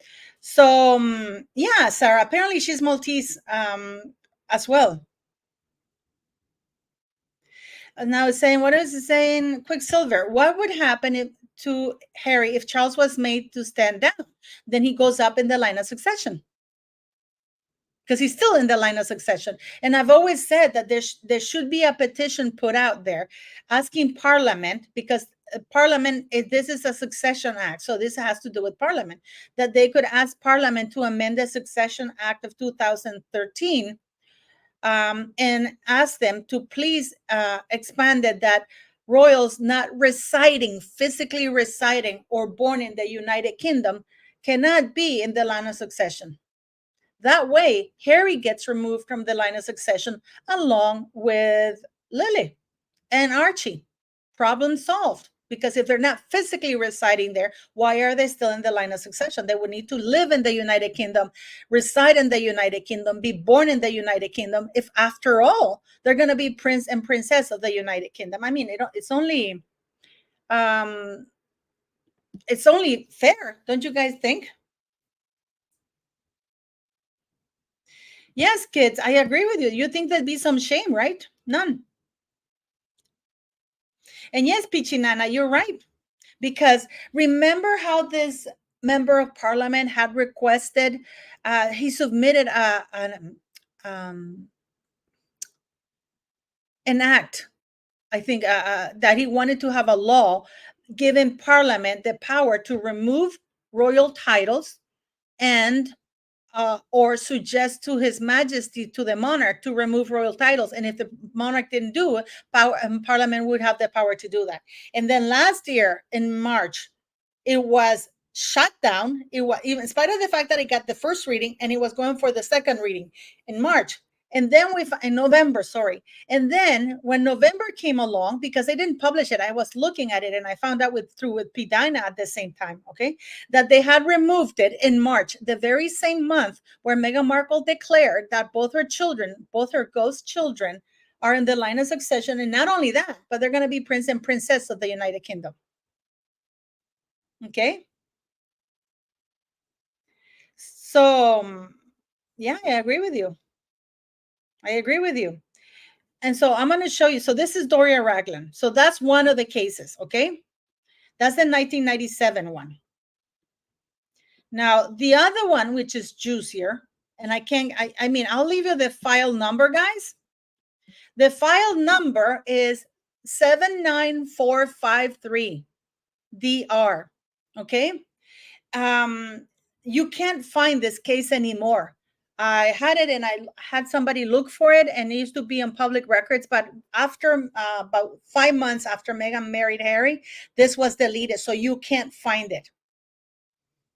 So yeah, Sarah, apparently she's Maltese as well. Now it's saying, what is it saying? Quicksilver. What would happen to Harry if Charles was made to stand down? Then he goes up in the line of succession, because he's still in the line of succession. And I've always said that there should be a petition put out there asking Parliament, because Parliament, this is a succession act, so this has to do with Parliament, that they could ask Parliament to amend the Succession Act of 2013 and ask them to please expand it that royals not physically residing or born in the United Kingdom cannot be in the line of succession. That way, Harry gets removed from the line of succession along with Lily and Archie. Problem solved. Because if they're not physically residing there, why are they still in the line of succession? They would need to live in the United Kingdom, reside in the United Kingdom, be born in the United Kingdom, if after all, they're going to be prince and princess of the United Kingdom. I mean, it's only fair, don't you guys think? Yes, kids, I agree with you. You think there'd be some shame, right? None. And yes, Pichinana, you're right. Because remember how this member of parliament had requested, he submitted an act, I think, that he wanted to have a law giving parliament the power to remove royal titles and or suggest to his majesty, to the monarch, to remove royal titles. And if the monarch didn't do it, parliament would have the power to do that. And then last year in March, it was shut down. It was, even in spite of the fact that it got the first reading and it was going for the second reading in March. And then in November, sorry. And then when November came along, because they didn't publish it, I was looking at it and I found out through Pidina at the same time, okay, that they had removed it in March, the very same month where Meghan Markle declared that both her ghost children are in the line of succession. And not only that, but they're going to be prince and princess of the United Kingdom. Okay. So yeah, I agree with you. And so I'm going to show you. So this is Doria Ragland. So that's one of the cases. Okay. That's the 1997 one. Now, the other one, which is juicier, and I mean, I'll leave you the file number, guys. The file number is 79453 DR. Okay. You can't find this case anymore. I had it and I had somebody look for it, and it used to be on public records. But after about 5 months after Meghan married Harry, this was deleted. So you can't find it.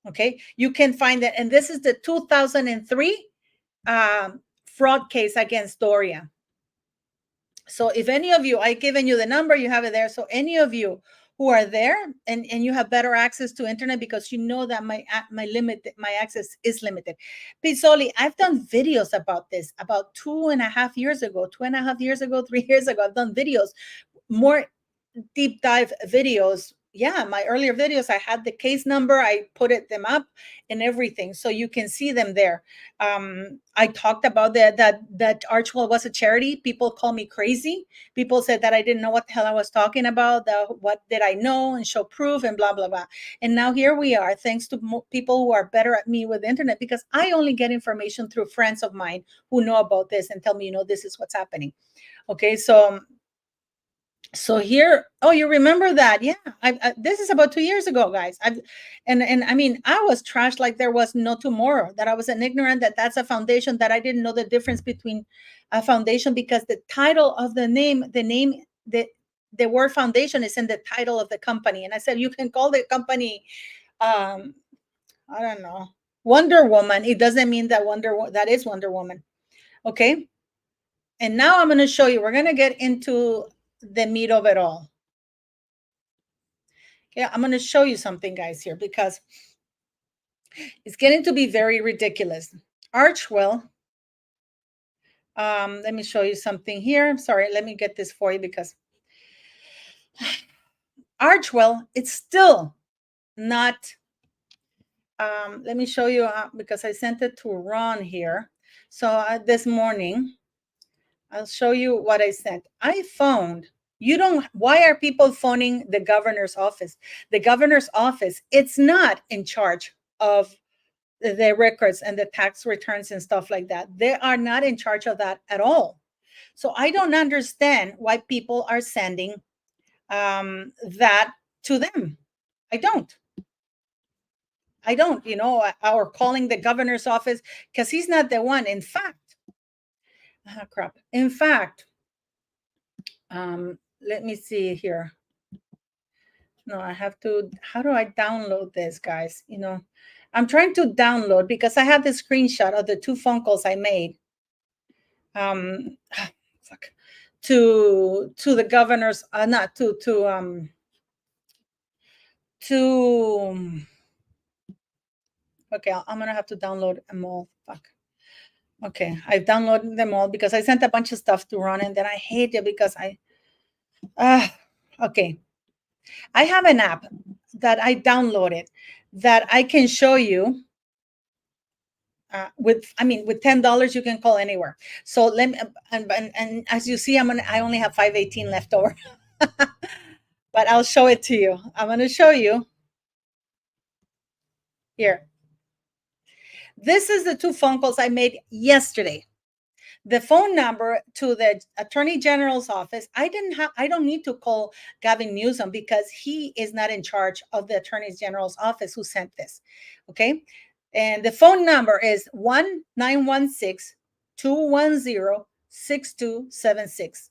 Okay. You can find it. And this is the 2003 fraud case against Doria. So if any of you, I've given you the number, you have it there. So any of you who are there and you have better access to internet, because you know that my access is limited. Pizzoli, I've done videos about this about 2.5 years ago, 3 years ago. I've done videos, more deep dive videos yeah, my earlier videos, I had the case number, I put them up and everything, so you can see them there. I talked about that Archewell was a charity. People call me crazy. People said that I didn't know what the hell I was talking about. What did I know, and show proof and blah blah blah. And now here we are, thanks to people who are better at me with the internet, because I only get information through friends of mine who know about this and tell me, this is what's happening. Okay, so here, oh, you remember that? Yeah, this is about 2 years ago, guys. And I mean, I was trashed like there was no tomorrow. That I was an ignorant. That's a foundation. That I didn't know the difference between a foundation, because the title of the word foundation is in the title of the company. And I said, you can call the company, um, I don't know, Wonder Woman. It doesn't mean that that is Wonder Woman. Okay. And now I'm going to show you. We're going to get into the meat of it all. Okay, I'm going to show you something, guys, here, because it's getting to be very ridiculous. Archewell, let me show you something here. I'm sorry, let me get this for you, because Archewell, it's still not, let me show you, because I sent it to Ron here. So this morning, I'll show you what I sent. I phoned. Why are people phoning the governor's office? The governor's office, it's not in charge of the records and the tax returns and stuff like that. They are not in charge of that at all. So I don't understand why people are sending that to them. I don't, or calling the governor's office, because he's not the one. In fact, crap. In fact, let me see here. No, I have to, how do I download this, guys? I'm trying to download, because I have the screenshot of the 2 phone calls I made. Fuck. To the governor's, not to okay, I'm gonna have to download them all. Fuck. Okay, I've downloaded them all, because I sent a bunch of stuff to Ron, and then I hate it because okay. I have an app that I downloaded that I can show you. With $10 you can call anywhere. So let me, and as you see, I only have 518 left over. But I'll show it to you. I'm going to show you here. This is the 2 phone calls I made yesterday. The phone number to the Attorney General's office, I don't need to call Gavin Newsom, because he is not in charge of the Attorney General's office who sent this. Okay. And the phone number is 1-916-210-6276.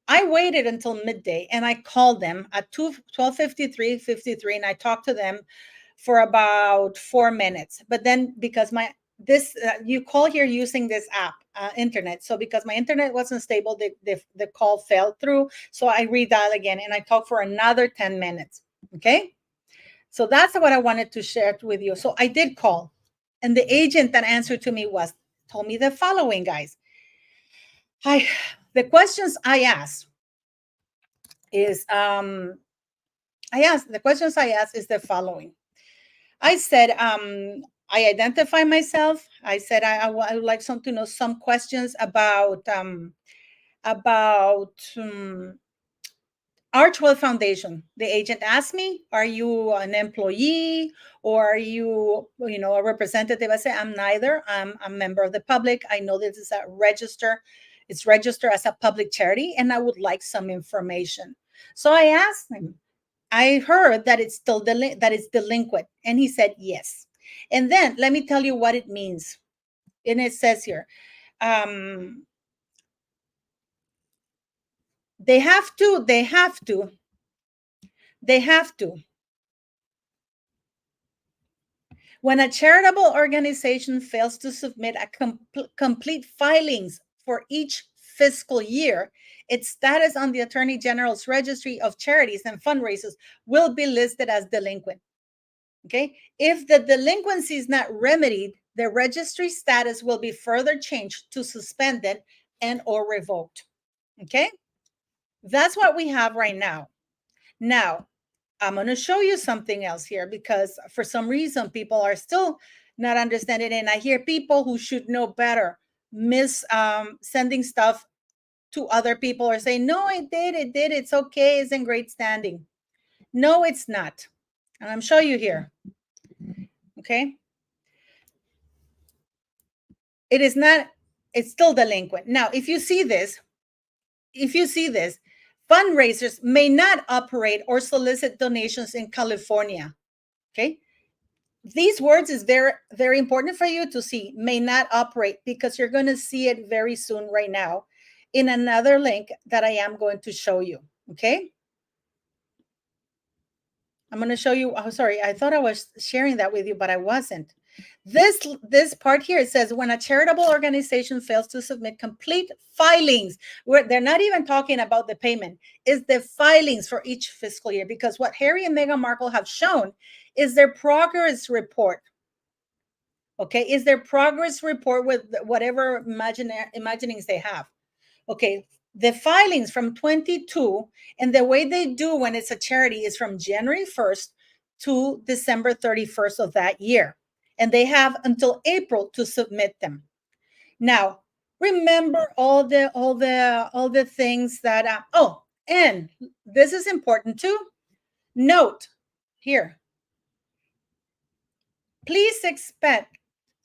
I waited until midday and I called them at 12:53, and I talked to them for about 4 minutes. But then, because you call here using this app, internet. So because my internet wasn't stable, the call fell through. So I redialed again, and I talked for another 10 minutes. Okay. So that's what I wanted to share with you. So I did call, and the agent that answered to me told me the following, guys. The questions I asked is, the questions I asked is the following. I said, I identify myself. I said, I would like to know some questions about Archewell Foundation. The agent asked me, are you an employee, or are you, a representative? I said, I'm neither. I'm a member of the public. I know this is it's registered as a public charity, and I would like some information. So I asked him, I heard that it's still that it's delinquent. And he said, yes. And then let me tell you what it means. And it says here, they have to, when a charitable organization fails to submit a complete filings for each fiscal year, its status on the Attorney General's registry of charities and fundraisers will be listed as delinquent. Okay. If the delinquency is not remedied, the registry status will be further changed to suspended and/or revoked. Okay. That's what we have right now. Now, I'm going to show you something else here, because for some reason people are still not understanding, and I hear people who should know better sending stuff to other people, or say, no, it did, it's okay, it's in great standing. No, it's not. And I'm showing you here. Okay. It is not, it's still delinquent. Now, if you see this, fundraisers may not operate or solicit donations in California. Okay. These words is very, very important for you to see. May not operate, because you're going to see it very soon right now in another link that I am going to show you. Okay. I'm going to show you. Oh, sorry. I thought I was sharing that with you, but I wasn't. This part here, it says when a charitable organization fails to submit complete filings, where they're not even talking about the payment, is the filings for each fiscal year, because what Harry and Meghan Markle have shown is their progress report. Okay, is their progress report with whatever imaginings they have. Okay, the filings from 22, and the way they do when it's a charity is from January 1st to December 31st of that year. And they have until April to submit them. Now, remember all the things that and this is important too. Note here, please expect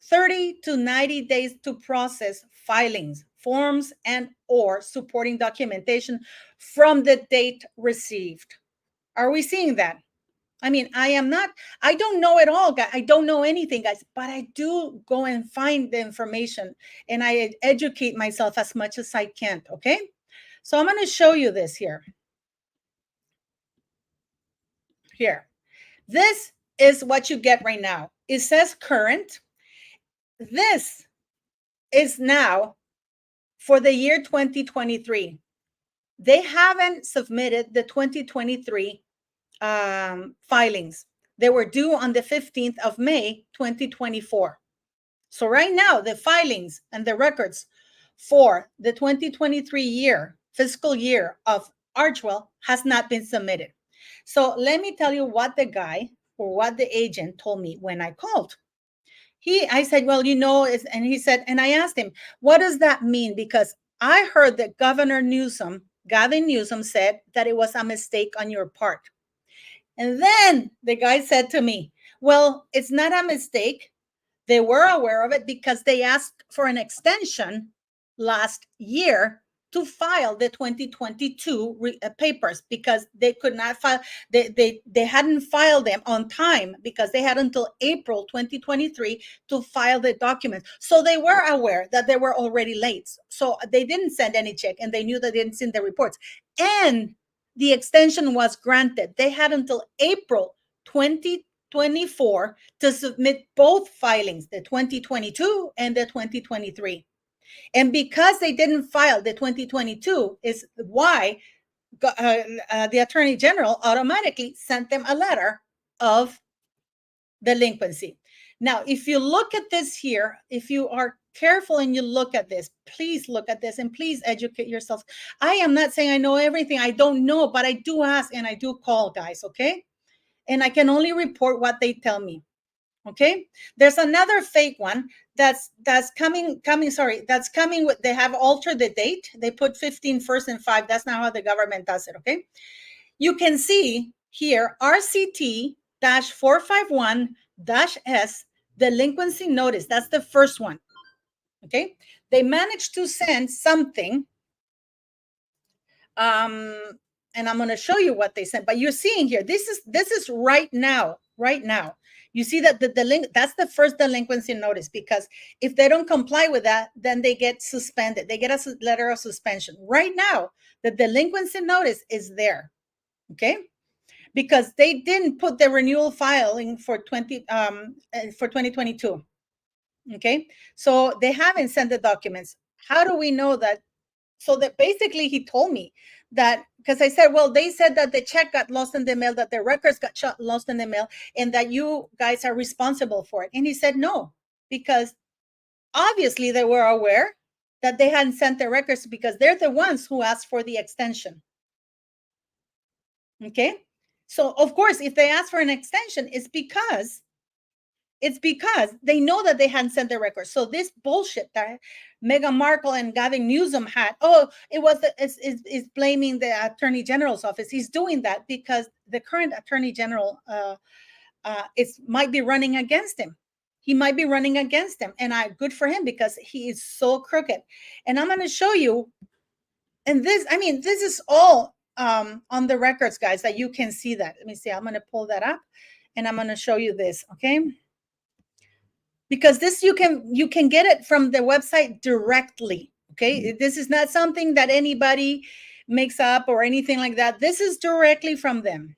30 to 90 days to process filings, forms, and or supporting documentation from the date received. Are we seeing that? I mean, I don't know it all, guys. I don't know anything, guys, but I do go and find the information, and I educate myself as much as I can, okay? So I'm going to show you this here. Here. This is what you get right now. It says current. This is now for the year 2023. They haven't submitted the 2023 filings. They were due on the 15th of May, 2024. So right now, the filings and the records for the 2023 fiscal year of Archewell has not been submitted. So let me tell you what the guy or what the agent told me when I called. I said, well, and he said, and I asked him, what does that mean? Because I heard that Gavin Newsom said that it was a mistake on your part. And then the guy said to me, well, it's not a mistake. They were aware of it because they asked for an extension last year to file the 2022 papers, because they could not file. They hadn't filed them on time, because they had until April 2023 to file the documents. So they were aware that they were already late. So they didn't send any check, and they knew that they didn't send the reports. And the extension was granted. They had until April 2024 to submit both filings, the 2022 and the 2023. And because they didn't file the 2022 is why the Attorney General automatically sent them a letter of delinquency. Now, if you look at this here, if you are careful and you look at this, please look at this and please educate yourself. I am not saying I know everything. I don't know, but I do ask and I do call, guys, okay? And I can only report what they tell me. Okay, there's another fake one that's coming with, they have altered the date. They put 15 first and 5. That's not how the government does it. Okay, you can see here RCT-451-S delinquency notice. That's the first one. Okay, they managed to send something, and I'm going to show you what they sent, but you're seeing here, this is right now. You see that that's the first delinquency notice, because if they don't comply with that, then they get suspended. They get a letter of suspension. Right now, the delinquency notice is there, okay? Because they didn't put the renewal filing for 2022, okay? So they haven't sent the documents. How do we know that? So that basically he told me that, because I said, well, they said that the check got lost in the mail, that the records got lost in the mail, and that you guys are responsible for it. And he said, no, because obviously they were aware that they hadn't sent the records, because they're the ones who asked for the extension. Okay. So of course, if they ask for an extension, it's because they know that they hadn't sent the records. So this bullshit that Meghan Markle and Gavin Newsom had, is blaming the Attorney General's office. He's doing that because the current Attorney General might be running against him. He might be running against him, and good for him, because he is so crooked. And I'm going to show you. And this is all on the records, guys, that you can see that. Let me see. I'm going to pull that up, and I'm going to show you this. Okay. Because this you can get it from the website directly. Okay, this is not something that anybody makes up or anything like that. This is directly from them.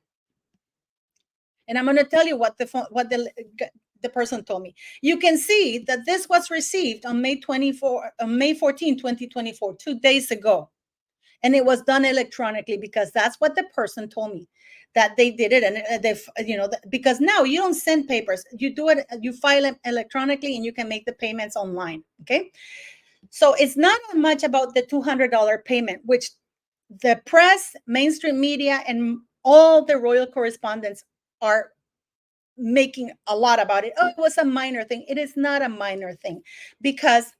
And I'm going to tell you what the person told me. You can see that this was received on May 14, 2024, 2 days ago. And it was done electronically, because that's what the person told me, that they did it. And because now you don't send papers, you do it, you file it electronically, and you can make the payments online. Okay. So it's not much about the $200 payment, which the press, mainstream media, and all the royal correspondents are making a lot about it. Oh, it was a minor thing. It is not a minor thing, because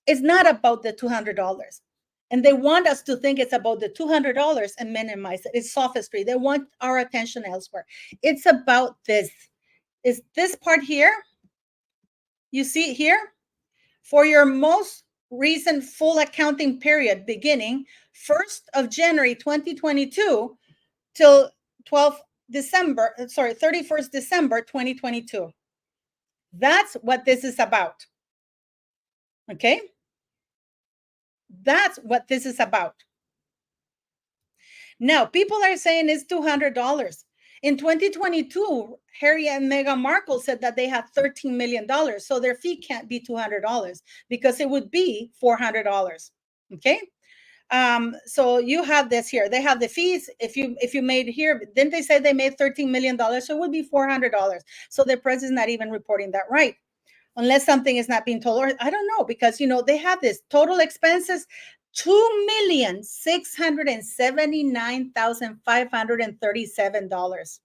it's not about the $200. And they want us to think it's about the $200 and minimize it. It's sophistry. They want our attention elsewhere. It's about this. Is this part here? You see it here? For your most recent full accounting period beginning 1st of January 2022 till 31st December 2022. That's what this is about. Okay? That's what this is about. Now, people are saying it's $200. In 2022, Harry and Meghan Markle said that they had $13 million. So their fee can't be $200, because it would be $400. Okay. So you have this here. They have the fees. If you made here, didn't they say they made $13 million? So it would be $400. So the press is not even reporting that right, unless something is not being told, or I don't know, because they have this total expenses, $2,679,537.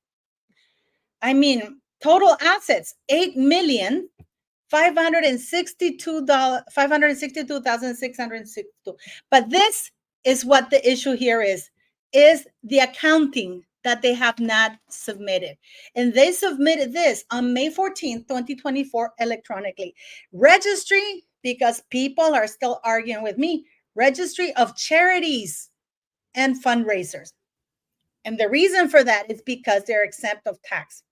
I mean, total assets, $8,562,662. But this is what the issue here is the accounting that they have not submitted. And they submitted this on May 14th, 2024, electronically. Registry, because people are still arguing with me, Registry of Charities and Fundraisers. And the reason for that is because they're exempt of tax.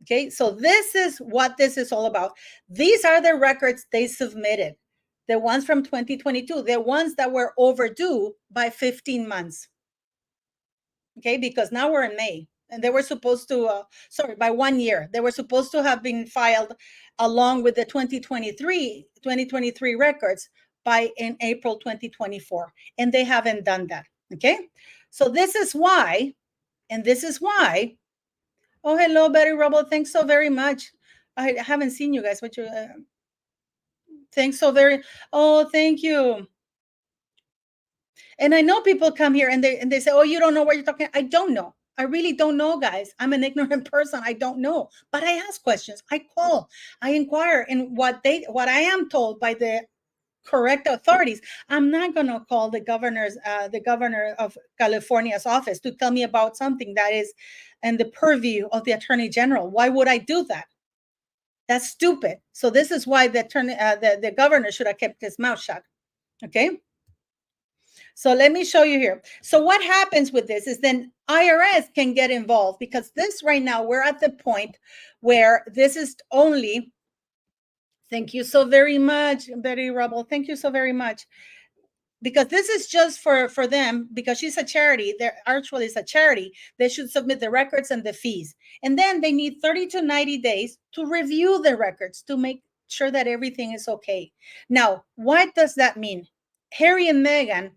Okay, so this is what this is all about. These are the records they submitted, the ones from 2022, the ones that were overdue by 15 months. Okay, because now we're in May, and they were supposed to, by 1 year, they were supposed to have been filed along with the 2023 records in April 2024, and they haven't done that. Okay, so this is why, oh, hello, Betty Rubble. Thanks so very much. I haven't seen you guys. Thanks so very. Oh, thank you. And I know people come here and they say, "Oh, you don't know what you're talking." I don't know. I really don't know, guys. I'm an ignorant person. I don't know, but I ask questions. I call. I inquire. And what I am told by the correct authorities, I'm not going to call the governor of California's office to tell me about something that is in the purview of the Attorney General. Why would I do that? That's stupid. So this is why the governor should have kept his mouth shut. Okay. So let me show you here. So what happens with this is then IRS can get involved, because this right now, we're at the point where this is only. Thank you so very much, Betty Rubble. Thank you so very much. Because this is just for them, because she's a charity. Archewell is a charity. They should submit the records and the fees. And then they need 30 to 90 days to review the records to make sure that everything is okay. Now, what does that mean? Harry and Meghan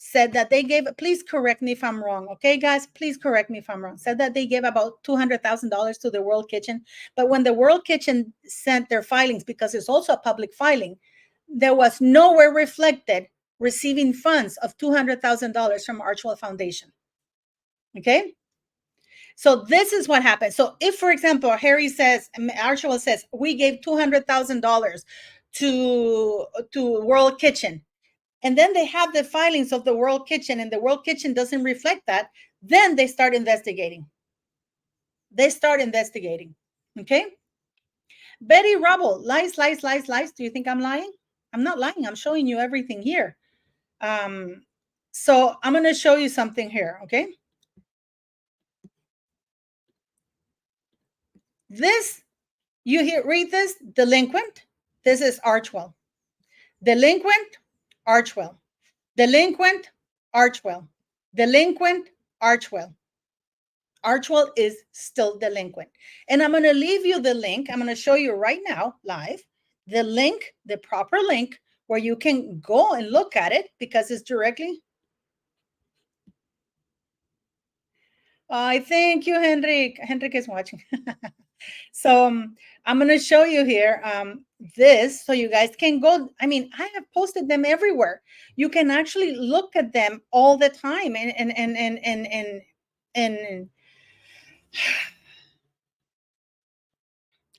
said that they gave, please correct me if I'm wrong, okay, guys? Please correct me if I'm wrong. Said that they gave about $200,000 to the World Kitchen. But when the World Kitchen sent their filings, because it's also a public filing, there was nowhere reflected receiving funds of $200,000 from Archewell Foundation. Okay? So this is what happens. So if, for example, Harry says, Archewell says, we gave $200,000 to World Kitchen, and then they have the filings of the World Kitchen, and the World Kitchen doesn't reflect that, then they start investigating. They start investigating. Okay. Betty Rubble, lies, lies, lies, lies. Do you think I'm lying? I'm not lying. I'm showing you everything here. So I'm going to show you something here. Okay. This, read this, Delinquent. This is Archewell. Delinquent, Archewell. Delinquent, Archewell. Delinquent, Archewell. Archewell is still delinquent. And I'm going to leave you the link. I'm going to show you right now, live, the link, the proper link, where you can go and look at it, because it's directly. I thank you, Henrik. Henrik is watching. So I'm going to show you here this, so you guys can go. I mean, I have posted them everywhere. You can actually look at them all the time, and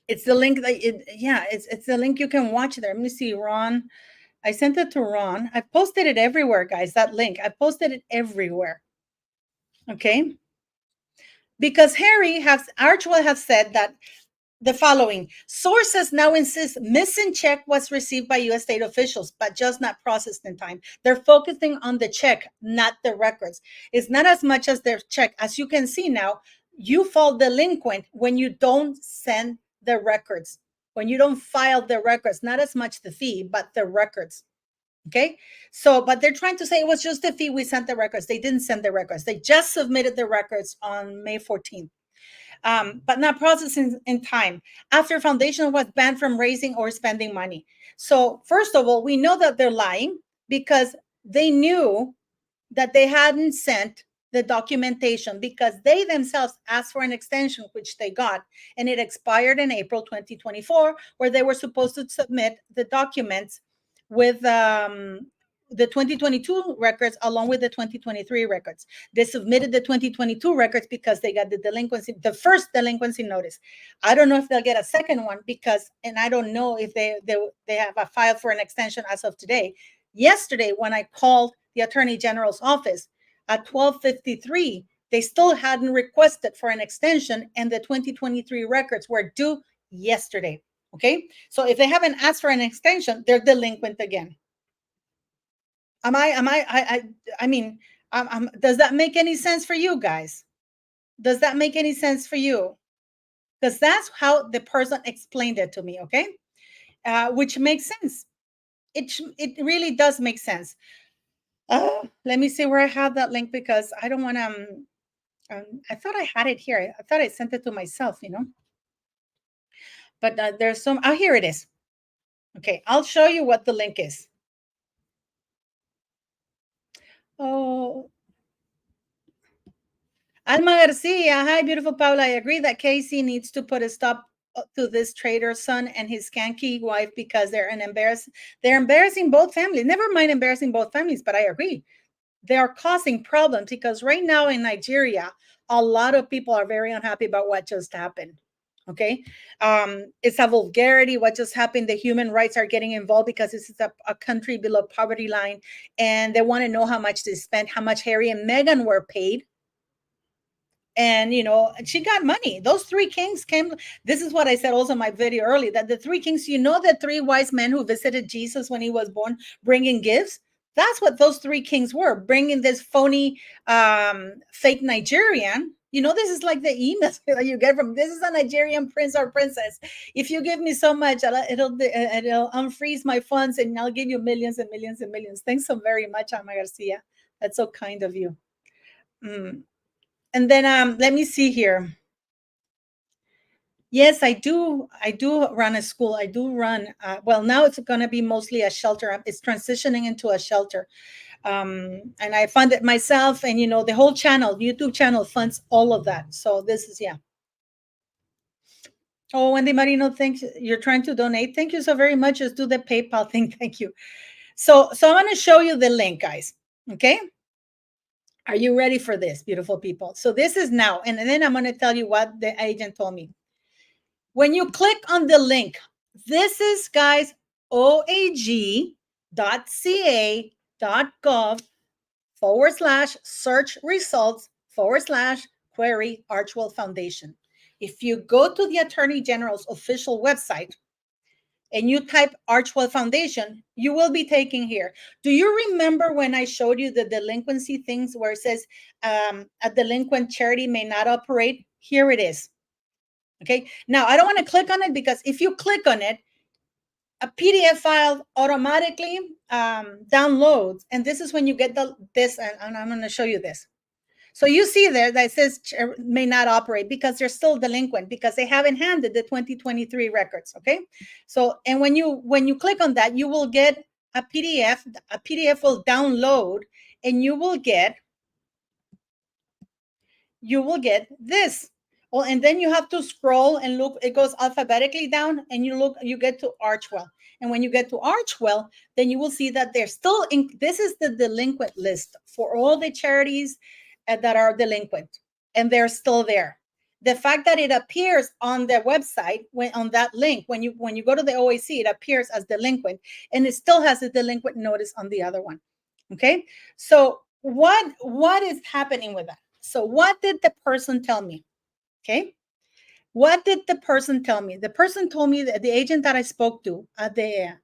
it's the link that it's the link you can watch there. Let me see, Ron. I sent it to Ron. I posted it everywhere, guys. That link, I posted it everywhere. Okay. Because Archewell has said that the following: sources now insist missing check was received by U.S. state officials, but just not processed in time. They're focusing on the check, not the records. It's not as much as their check. As you can see now, you fall delinquent when you don't send the records, when you don't file the records, not as much the fee, but the records. Okay. So, but they're trying to say it was just the fee. We sent the records. They didn't send the records. They just submitted the records on May 14th. But not processing in time after foundation was banned from raising or spending money. So first of all, we know that they're lying because they knew that they hadn't sent the documentation, because they themselves asked for an extension, which they got, and it expired in April 2024, where they were supposed to submit the documents with the 2022 records along with the 2023 records. They submitted the 2022 records because they got the first delinquency notice. I don't know if they'll get a second one, because, and I don't know if they have a file for an extension as of today. Yesterday, when I called the Attorney General's office at 12:53, they still hadn't requested for an extension, and the 2023 records were due yesterday. Okay, so if they haven't asked for an extension, they're delinquent again. I mean, does that make any sense for you guys? Does that make any sense for you? Because that's how the person explained it to me. Okay, which makes sense. It really does make sense. Let me see where I have that link, because I don't want to. I thought I had it here. I thought I sent it to myself, But there's some. Oh, here it is. Okay, I'll show you what the link is. Oh, Alma Garcia. Hi, beautiful Paula. I agree that Casey needs to put a stop to this traitor's son and his skanky wife, because they're embarrassing both families. Never mind embarrassing both families, but I agree. They are causing problems, because right now in Nigeria, a lot of people are very unhappy about what just happened. Okay. It's a vulgarity what just happened. The human rights are getting involved, because this is a country below poverty line, and they want to know how much they spent, how much Harry and Meghan were paid. And she got money. Those three kings came. This is what I said also in my video earlier, that the three kings, the three wise men who visited Jesus when he was born, bringing gifts. That's what those three kings were, bringing this phony fake Nigerian. This is like the emails that you get from, this is a Nigerian prince or princess. If you give me so much, it'll unfreeze my funds, and I'll give you millions and millions and millions. Thanks so very much, Alma Garcia. That's so kind of you. And then let me see here. Yes, I do run a school. I do run, well, now it's going to be mostly a shelter. It's transitioning into a shelter. And I fund it myself, and the whole YouTube channel funds all of that. So this is, yeah. Oh, Wendy Marino, thanks. You're trying to donate. Thank you so very much. Just do the PayPal thing. Thank you. So I'm going to show you the link, guys. Okay. Are you ready for this, beautiful people? So this is now, and then I'm going to tell you what the agent told me. When you click on the link, this is, guys, oag.ca.gov/search results/query Archewell Foundation. If you go to the Attorney General's official website and you type Archewell Foundation, you will be taken here. Do you remember when I showed you the delinquency things where it says a delinquent charity may not operate? Here it is. Okay, now I don't want to click on it because if you click on it, a PDF file automatically downloads. And this is when you get this, and I'm going to show you this. So you see there that it says may not operate because they're still delinquent because they haven't handed the 2023 records. Okay. So, and when you click on that, you will get a PDF. A PDF will download, and you will get this. Well, and then you have to scroll and look. It goes alphabetically down, and you get to Archewell. And when you get to Archewell, then you will see that they're still in. This is the delinquent list for all the charities that are delinquent, and they're still there. The fact that it appears on their website, on that link, when you go to the OAC, it appears as delinquent, and it still has a delinquent notice on the other one. Okay, so what is happening with that? So what did the person tell me? Okay, what did the person tell me? The person told me that the agent that I spoke to at the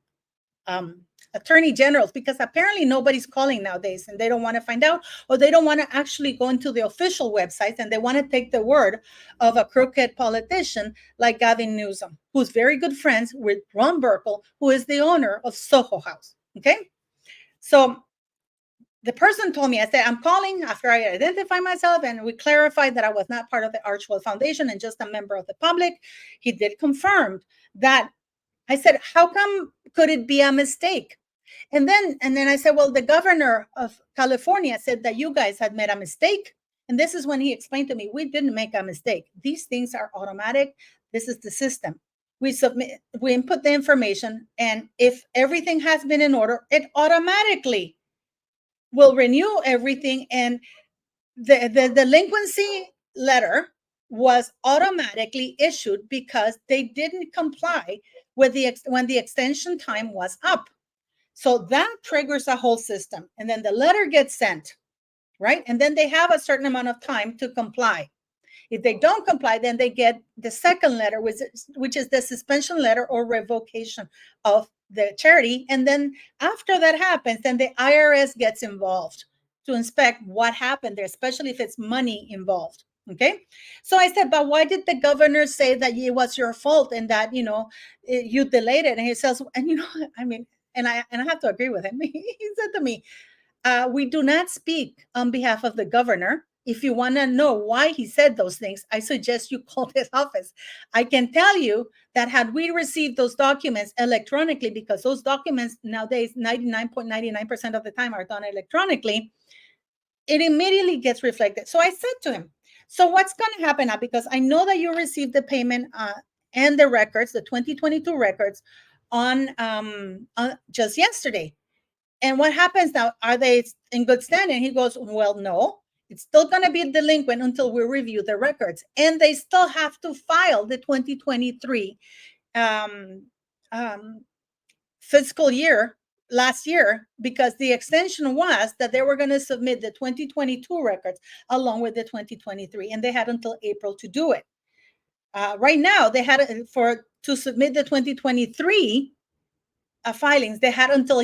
Attorney General's, because apparently nobody's calling nowadays and they don't want to find out, or they don't want to actually go into the official websites, and they want to take the word of a crooked politician like Gavin Newsom, who's very good friends with Ron Burkle, who is the owner of Soho House. Okay, so the person told me, I said, I'm calling after I identify myself, and we clarified that I was not part of the Archewell Foundation and just a member of the public. He did confirm that. I said, how come could it be a mistake? And then I said, well, the governor of California said that you guys had made a mistake. And this is when he explained to me, we didn't make a mistake. These things are automatic. This is the system. We input the information, and if everything has been in order, it automatically will renew everything. And the delinquency letter was automatically issued because they didn't comply with when the extension time was up. So that triggers a whole system. And then the letter gets sent, right? And then they have a certain amount of time to comply. If they don't comply, then they get the second letter, which is the suspension letter or revocation of the charity. And then after that happens, then the IRS gets involved to inspect what happened there, especially if it's money involved. Okay. So I said, but why did the governor say that it was your fault and that, you delayed it? And he says, and I mean, and I have to agree with him. He said to me, we do not speak on behalf of the governor. If you want to know why he said those things, I suggest you call his office. I can tell you that had we received those documents electronically, because those documents nowadays 99.99% of the time are done electronically, it immediately gets reflected. So I said to him, so what's going to happen now? Because I know that you received the payment and the records, the 2022 records on just yesterday. And what happens now? Are they in good standing? He goes, well, no, it's still going to be delinquent until we review the records. And they still have to file the 2023 fiscal year last year, because the extension was that they were going to submit the 2022 records along with the 2023. And they had until April to do it. Right now, they had to submit the 2023 filings. They had until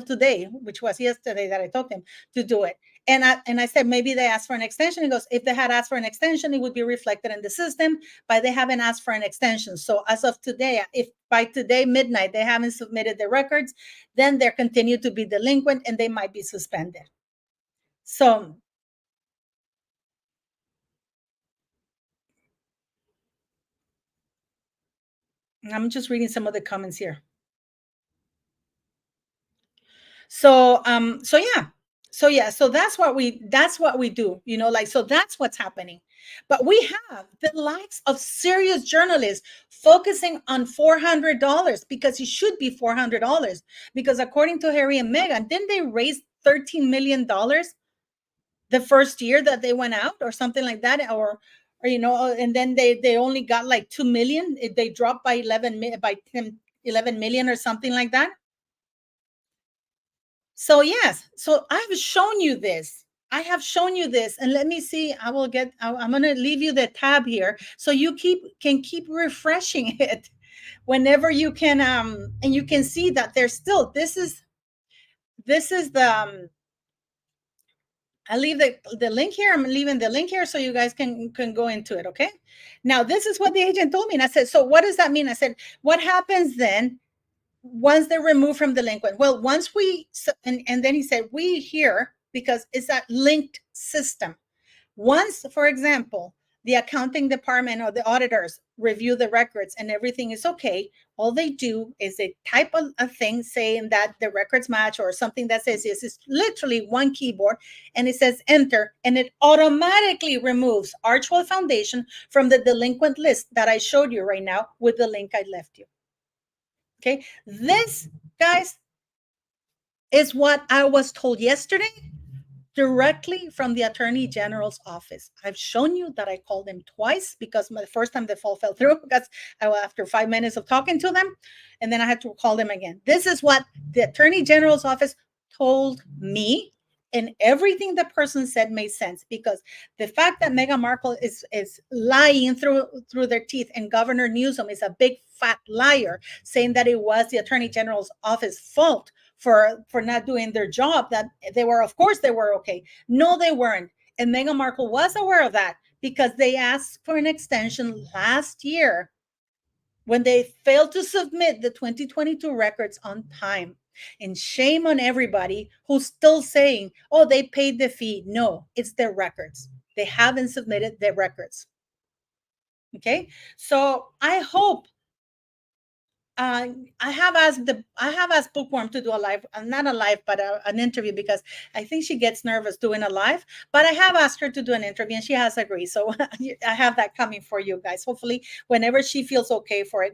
today, which was yesterday that I told them to do it. And I said, maybe they asked for an extension. He goes, if they had asked for an extension, it would be reflected in the system, but they haven't asked for an extension. So as of today, if by today midnight they haven't submitted the records, then they continue to be delinquent and they might be suspended. So I'm just reading some of the comments here. So that's what we do, so that's what's happening. But we have the likes of serious journalists focusing on $400, because it should be $400, because according to Harry and Meghan, didn't they raise $13 million? the first year that they went out or something like that, or and then they only got like 2 million. They dropped by 11 million or something like that. So yes, so I've shown you this. I have shown you this, and let me see. I'm going to leave you the tab here, so you can keep refreshing it whenever you can. And you can see that there's still. This is the. I'll leave the link here. I'm leaving the link here so you guys can go into it. Okay. Now this is what the agent told me, and I said, so what does that mean? I said, what happens then once they're removed from delinquent? Well, once and then he said, we here, because it's a linked system. Once, for example, the accounting department or the auditors review the records and everything is okay, all they do is they type a thing saying that the records match, or something that says this. It's literally one keyboard, and it says enter, and it automatically removes Archewell Foundation from the delinquent list that I showed you right now with the link I left you. Okay, this, guys, is what I was told yesterday directly from the Attorney General's office. I've shown you that I called them twice, because the first time the phone fell through, because after 5 minutes of talking to them, and then I had to call them again. This is what the Attorney General's office told me, and everything the person said made sense, because the fact that Meghan Markle is lying through their teeth, and Governor Newsom is a big fat liar, saying that it was the Attorney General's office fault for not doing their job, that they were, of course they were okay. No, they weren't. And Meghan Markle was aware of that, because they asked for an extension last year when they failed to submit the 2022 records on time. And shame on everybody who's still saying, oh, they paid the fee. No, it's their records. They haven't submitted their records. Okay, so I hope I have asked Bookworm to do a live, not a live, but an interview, because I think she gets nervous doing a live. But I have asked her to do an interview, and she has agreed. So I have that coming for you guys. Hopefully, whenever she feels okay for it,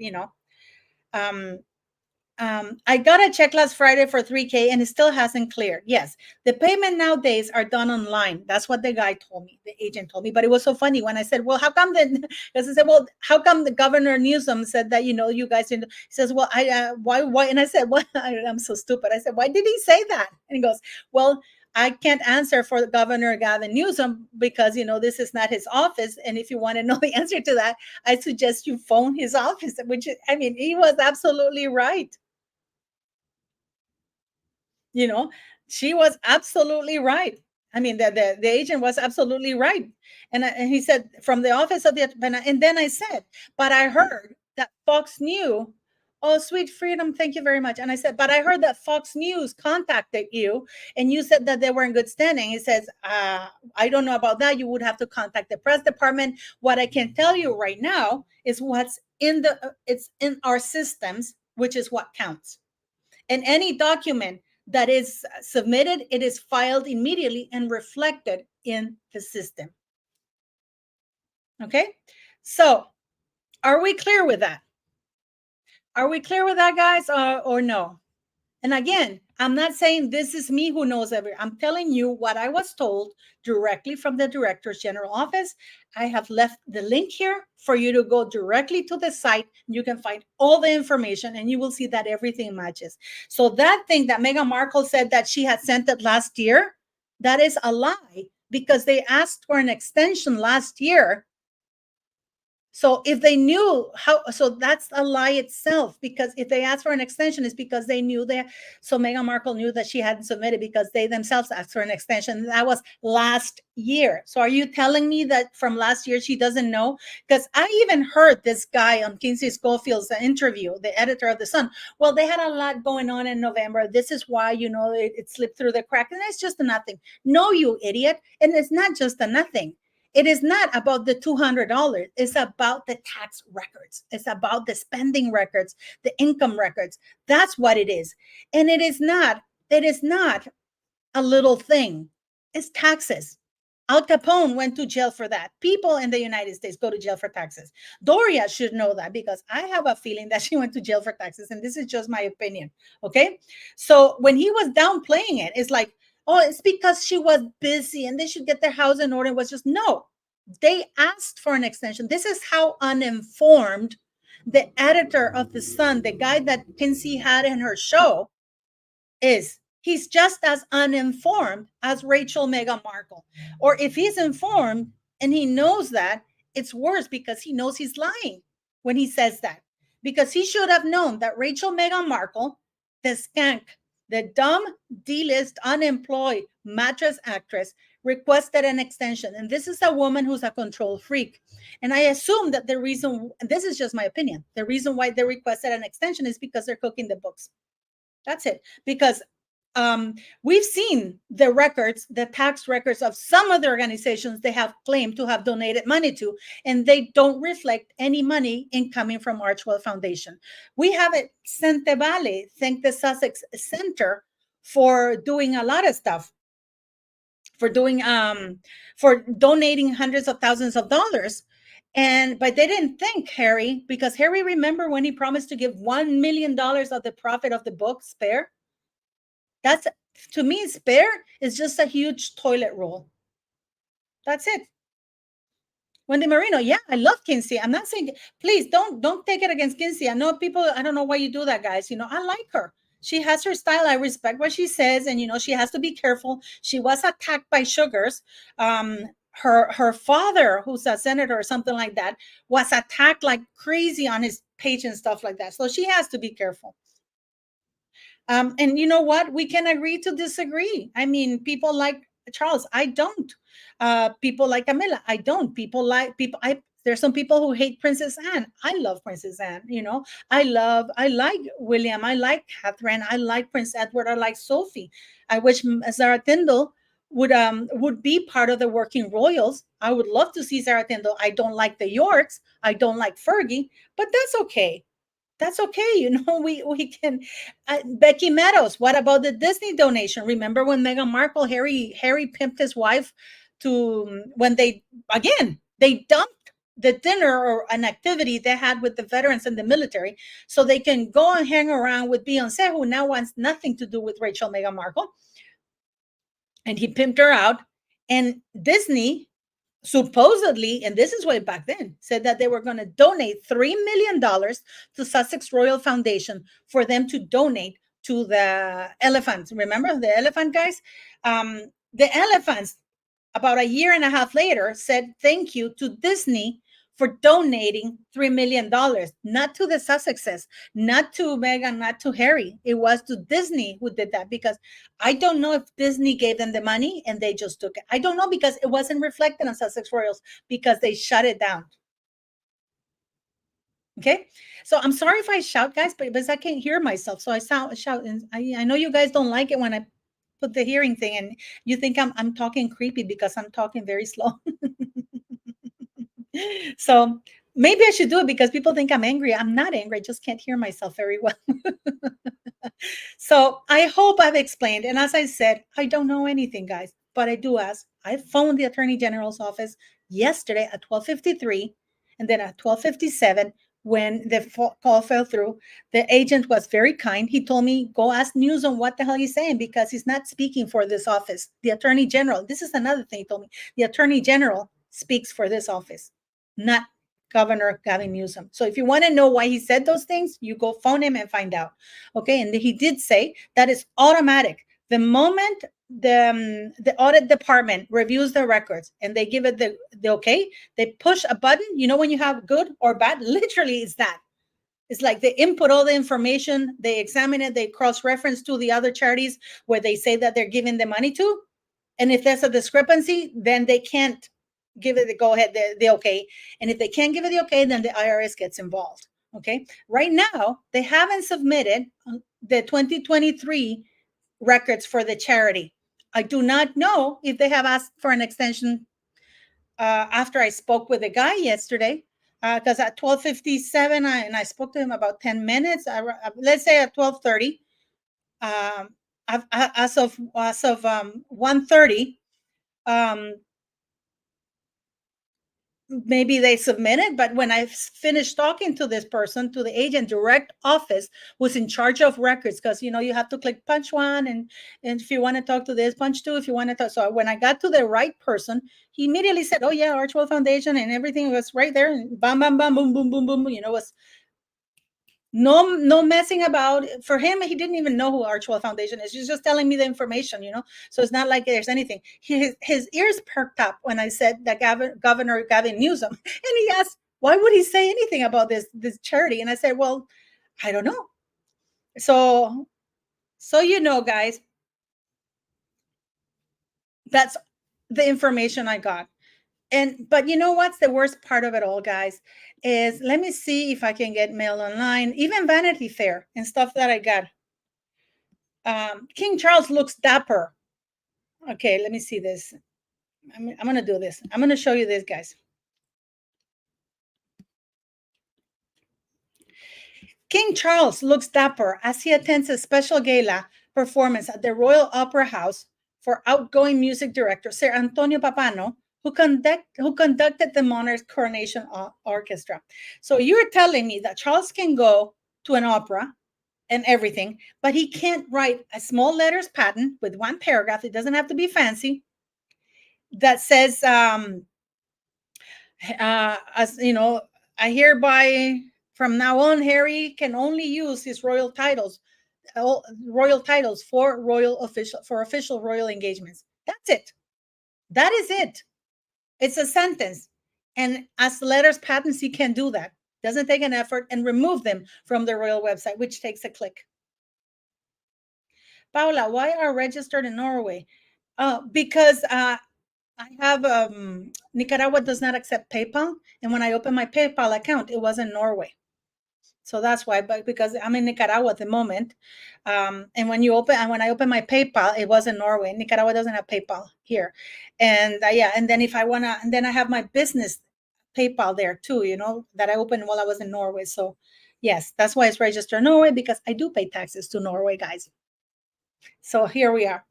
I got a check last Friday for $3,000 and it still hasn't cleared. Yes, the payment nowadays are done online. That's what the guy told me, the agent told me. But it was so funny when I said, well, how come then? Because I said, well, how come the Governor Newsom said that, you guys didn't? He says, well, why? And I said, well, I'm so stupid. I said, why did he say that? And he goes, well, I can't answer for Governor Gavin Newsom, because, this is not his office. And if you want to know the answer to that, I suggest you phone his office, which, he was absolutely right. She was absolutely right. The agent was absolutely right. And he said, from the office of the, and then I said, but I heard that Fox News, oh, sweet freedom, thank you very much. And I said, but I heard that Fox News contacted you, and you said that they were in good standing. He says, I don't know about that. You would have to contact the press department. What I can tell you right now is what's it's in our systems, which is what counts. And any document that is submitted, it is filed immediately and reflected in the system. Okay, so are we clear with that? Are we clear with that, guys, or no? And again, I'm not saying this is me who knows everything. I'm telling you what I was told directly from the Director's General Office. I have left the link here for you to go directly to the site. You can find all the information, and you will see that everything matches. So that thing that Meghan Markle said that she had sent it last year, that is a lie, because they asked for an extension last year. So if they knew so that's a lie itself, because if they asked for an extension, it's because they knew that. So Meghan Markle knew that she hadn't submitted because they themselves asked for an extension. That was last year. So are you telling me that from last year she doesn't know? Because I even heard this guy on Kinsey Schofield's interview, the editor of The Sun. Well, they had a lot going on in November. This is why, it slipped through the crack. And it's just a nothing. No, you idiot. And it's not just a nothing. It is not about the $200. It's about the tax records. It's about the spending records, the income records. That's what it is. And it is not a little thing. It's taxes. Al Capone went to jail for that. People in the United States go to jail for taxes. Doria should know that, because I have a feeling that she went to jail for taxes. And this is just my opinion. Okay. So when he was downplaying it, it's like,
Oh, it's because she was busy and they should get their house in order. It was just no. They asked for an extension. This is how uninformed the editor of the Sun, the guy that Kinsey had in her show, is. He's just as uninformed as Rachel Meghan Markle. Or if he's informed and he knows that, it's worse because he knows he's lying when he says that. Because he should have known that Rachel Meghan Markle, the skank, the dumb, D-list, unemployed mattress actress, requested an extension. And this is a woman who's a control freak. And I assume that the reason, and this is just my opinion, the reason why they requested an extension is because they're cooking the books. That's it. Because we've seen the records, the tax records of some of the organizations they have claimed to have donated money to, and they don't reflect any money incoming from Archewell Foundation. We have it, Sente Valley, thank the Sussex Center for doing a lot of stuff, for doing for donating hundreds of thousands of dollars. And but they didn't thank Harry, because Harry, remember when he promised to give $1 million of the profit of the book Spare? That's, to me, Spare is just a huge toilet roll. That's it. Wendy Marino, yeah, I love Kinsey. I'm not saying, please don't take it against Kinsey. I know people, I don't know why you do that, guys. I like her. She has her style. I respect what she says, and she has to be careful. She was attacked by Sugars. Her father, who's a senator or something like that, was attacked like crazy on his page and stuff like that. So she has to be careful. And you know what? We can agree to disagree. I mean, people like Charles, I don't. People like Camilla, I don't. There's some people who hate Princess Anne. I love Princess Anne. I like William. I like Catherine. I like Prince Edward. I like Sophie. I wish Zara Tindall would be part of the working royals. I would love to see Zara Tindall. I don't like the Yorks. I don't like Fergie, but that's okay. That's okay. We can. Becky Meadows, what about the Disney donation? Remember when Meghan Markle, Harry pimped his wife to, when they dumped the dinner or an activity they had with the veterans and the military, so they can go and hang around with Beyonce, who now wants nothing to do with Rachel Meghan Markle, and he pimped her out. And Disney supposedly, and this is way back then, said that they were going to donate $3 million to Sussex Royal Foundation for them to donate to the elephants. Remember the elephant guys? The elephants, about a year and a half later, said thank you to Disney for donating $3 million, not to the Sussexes, not to Meghan, not to Harry. It was to Disney who did that, because I don't know if Disney gave them the money and they just took it. I don't know, because it wasn't reflected on Sussex Royals, because they shut it down. Okay, so I'm sorry if I shout, guys, but because I can't hear myself, so I shout, and I know you guys don't like it when I put the hearing thing, and you think I'm talking creepy because I'm talking very slow. So maybe I should do it because people think I'm angry. I'm not angry. I just can't hear myself very well. So I hope I've explained. And as I said, I don't know anything, guys, but I do ask. I phoned the Attorney General's office yesterday at 12:53, and then at 12:57, when the call fell through, the agent was very kind. He told me, go ask Newsom what the hell he's saying, because he's not speaking for this office. The Attorney General, this is another thing he told me. The Attorney General speaks for this office, not Governor Gavin Newsom. So if you want to know why he said those things, you go phone him and find out. Okay, and he did say that is automatic. The moment the audit department reviews the records and they give it the okay, they push a button. When you have good or bad, literally it's that. It's like they input all the information, they examine it, they cross-reference to the other charities where they say that they're giving the money to. And if there's a discrepancy, then they can't give it the go ahead, the okay. And if they can't give it the okay, then the IRS gets involved. Okay. Right now, they haven't submitted the 2023 records for the charity. I do not know if they have asked for an extension after I spoke with the guy yesterday. Because at 12:57, and I spoke to him about 10 minutes. Let's say at 12:30, as of 1:30, maybe they submitted, but when I finished talking to this person, to the agent, direct office was in charge of records, because you have to click punch one, and if you want to talk to this, punch two if you want to talk. So when I got to the right person, he immediately said, oh yeah, Archewell Foundation, and everything was right there, and bam, bam, bam, boom, boom, boom, boom, was no messing about. For him, he didn't even know who Archewell Foundation is. He's just telling me the information, so it's not like there's anything. His ears perked up when I said that Governor Gavin Newsom, and he asked, why would he say anything about this charity? And I said, well, I don't know. So guys, that's the information I got. But you know what's the worst part of it all, guys, is, let me see if I can get mail online, even Vanity Fair and stuff that I got. King Charles looks dapper. Okay, let me see this. I'm going to do this. I'm going to show you this, guys. King Charles looks dapper as he attends a special gala performance at the Royal Opera House for outgoing music director Sir Antonio Papano, who conducted the monarch's coronation orchestra. So you're telling me that Charles can go to an opera and everything, but he can't write a small letters patent with one paragraph. It doesn't have to be fancy. That says, as you know, I hereby, from now on, Harry can only use his royal titles for official royal engagements. That's it. That is it. It's a sentence. And as letters patents, he can do that. Doesn't take an effort, and remove them from the royal website, which takes a click. Paula, why are registered in Norway? Because I have Nicaragua does not accept PayPal, and when I opened my PayPal account, it was in Norway. So that's why, but because I'm in Nicaragua at the moment, and when I open my PayPal, it was in Norway. Nicaragua doesn't have PayPal here, and and then and then I have my business PayPal there too, that I opened while I was in Norway. So yes, that's why it's registered in Norway, because I do pay taxes to Norway, guys. So here we are.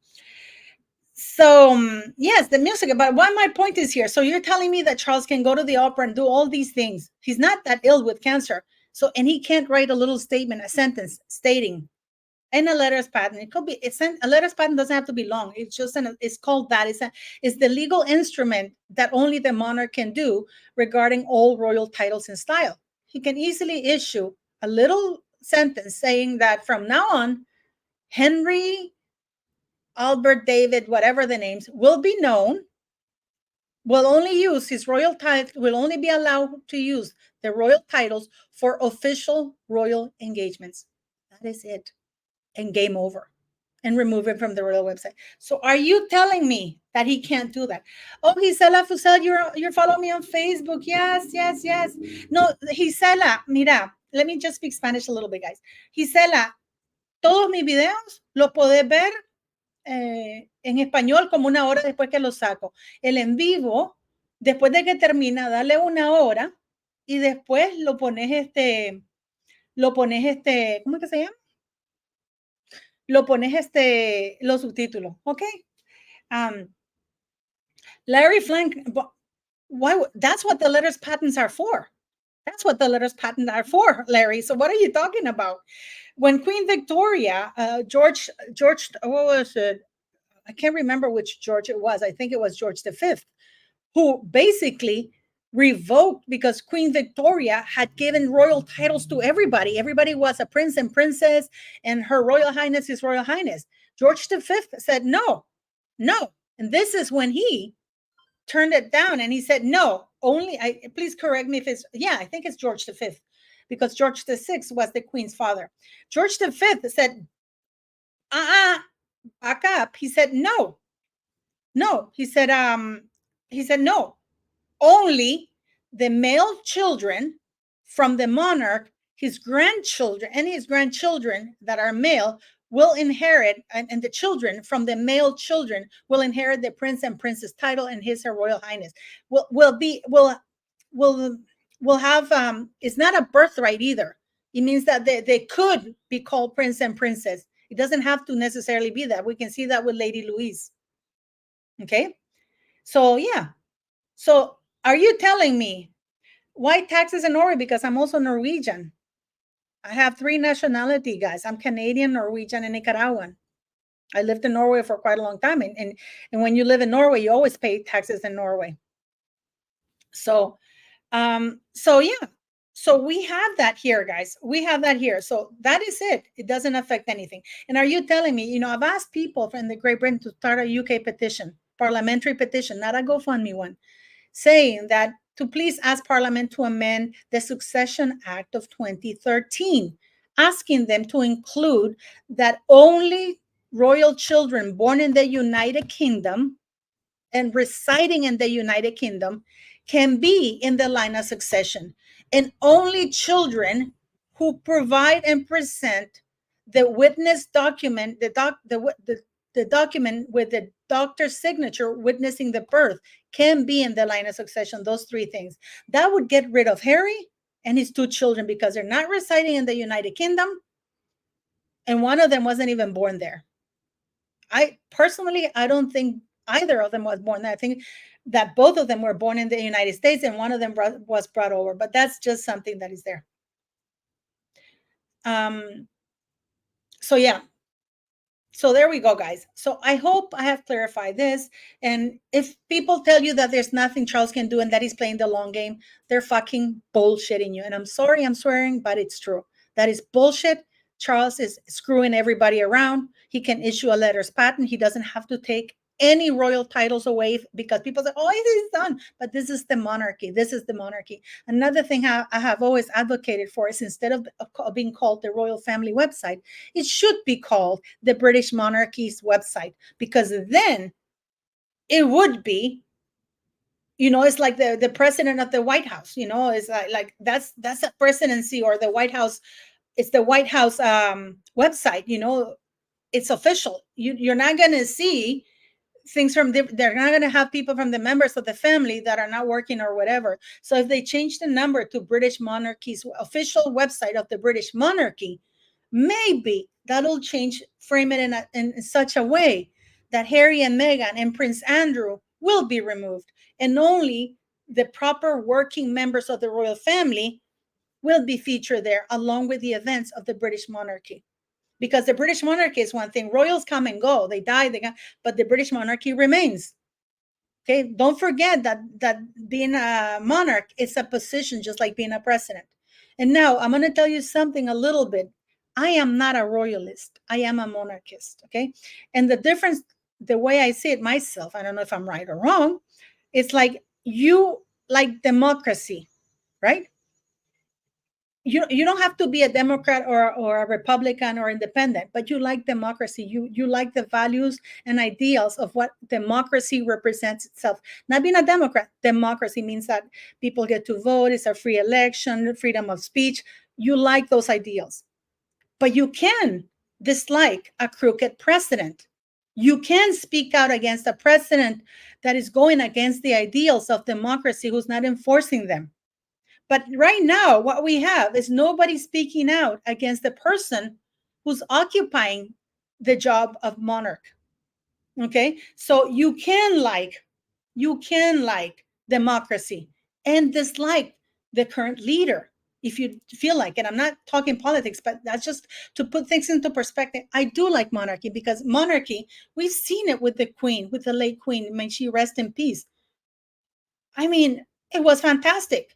So yes, the music. But what my point is here. So you're telling me that Charles can go to the opera and do all these things. He's not that ill with cancer. So, and he can't write a little statement, a sentence stating, in a letters patent. It could be, a letters patent doesn't have to be long. It's just it's called that. It's the legal instrument that only the monarch can do regarding all royal titles and style. He can easily issue a little sentence saying that from now on, Henry, Albert, David, whatever the names, will be known, will only use his royal title, will only be allowed to use the royal titles for official royal engagements. That is it. And game over. And remove it from the royal website. So are you telling me that he can't do that? Oh, Gisela Fusel, you're following me on Facebook. Yes. No, Gisela, mira, let me just speak Spanish a little bit, guys. Gisela, todos mis videos los podés ver en español como una hora después que lo saco. El en vivo, después de que termina, dale una hora y después lo pones ¿cómo es que se llama? Lo pones los subtítulos, ¿ok? Larry Flank, why? That's what the letters patents are for. That's what the letters patent are for, Larry. So what are you talking about? When Queen Victoria, George, what was it? I can't remember which George it was. I think it was George V, who basically revoked, because Queen Victoria had given royal titles to everybody. Everybody was a prince and princess, and Her Royal Highness is Royal Highness. George V said no. And this is when he turned it down, and he said no, only, please correct me if it's, I think it's George V, because George VI was the Queen's father. George V said, back up. He said no. He said no. Only the male children from the monarch, his grandchildren, and his grandchildren that are male will inherit, and the children from the male children will inherit the prince and princess title, and Her Royal Highness will have, it's not a birthright either. It means that they could be called prince and princess. It doesn't have to necessarily be that. We can see that with Lady Louise. Okay. So, yeah. So Are you telling me why taxes in Norway? Because I'm also Norwegian. I have 3 nationality, guys. I'm Canadian, Norwegian, and Nicaraguan. I lived in Norway for quite a long time. And when you live in Norway, you always pay taxes in Norway. So, so yeah. So we have that here, guys. We have that here. So that is it. It doesn't affect anything. And are you telling me, I've asked people from the Great Britain to start a UK petition, parliamentary petition, not a GoFundMe one, saying that to please ask Parliament to amend the Succession Act of 2013, asking them to include that only royal children born in the United Kingdom and residing in the United Kingdom can be in the line of succession, and only children who provide and present the witness document, the document with the doctor's signature witnessing the birth can be in the line of succession. Those 3 things. That would get rid of Harry and his 2 children because they're not residing in the United Kingdom, and one of them wasn't even born there. I don't think either of them was born there. I think that both of them were born in the United States and one of them was brought over, but that's just something that is there. So yeah. So there we go, guys. So I hope I have clarified this. And if people tell you that there's nothing Charles can do and that he's playing the long game, they're fucking bullshitting you. And I'm sorry, I'm swearing, but it's true. That is bullshit. Charles is screwing everybody around. He can issue a letters patent. He doesn't have to take any royal titles away because people say, oh, it is done. But this is the monarchy. This is the monarchy. Another thing I have always advocated for is instead of being called the royal family website, it should be called the British monarchy's website, because then it would be, it's like the president of the White House, it's like that's a presidency, or the White House. It's the White House website, it's official. You're not going to see things they're not going to have people from the members of the family that are not working or whatever. So if they change the number to British monarchy's official website of the British monarchy, maybe that'll frame it in such a way that Harry and Meghan and Prince Andrew will be removed, and only the proper working members of the royal family will be featured there, along with the events of the British monarchy. Because the British monarchy is one thing. Royals come and go. They die, but the British monarchy remains. Okay, don't forget that being a monarch is a position just like being a president. And now I'm going to tell you something a little bit. I am not a royalist. I am a monarchist. Okay, and the difference, the way I see it myself, I don't know if I'm right or wrong. It's like you like democracy, right? You don't have to be a Democrat or a Republican or independent, but you like democracy. You like the values and ideals of what democracy represents itself. Not being a Democrat. Democracy means that people get to vote. It's a free election, freedom of speech. You like those ideals, but you can dislike a crooked president. You can speak out against a president that is going against the ideals of democracy, who's not enforcing them. But right now, what we have is nobody speaking out against the person who's occupying the job of monarch. Okay, so you can like democracy and dislike the current leader if you feel like it. I'm not talking politics, but that's just to put things into perspective. I do like monarchy because monarchy, we've seen it with the Queen, with the late Queen. May she rest in peace. I mean, it was fantastic.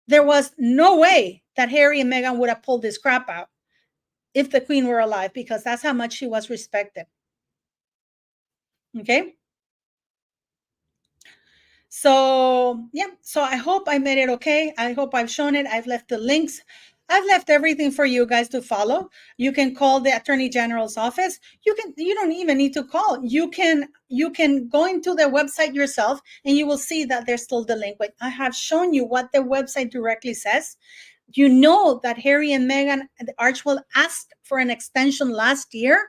There was no way that Harry and Meghan would have pulled this crap out if the Queen were alive, because that's how much she was respected. Okay. So, yeah. So I hope I made it okay. I hope I've shown it. I've left the links. I've left everything for you guys to follow. You can call the Attorney General's office. You don't even need to call. You can go into their website yourself and you will see that they're still delinquent. I have shown you what the website directly says. You know that Harry and Meghan and Archewell asked for an extension last year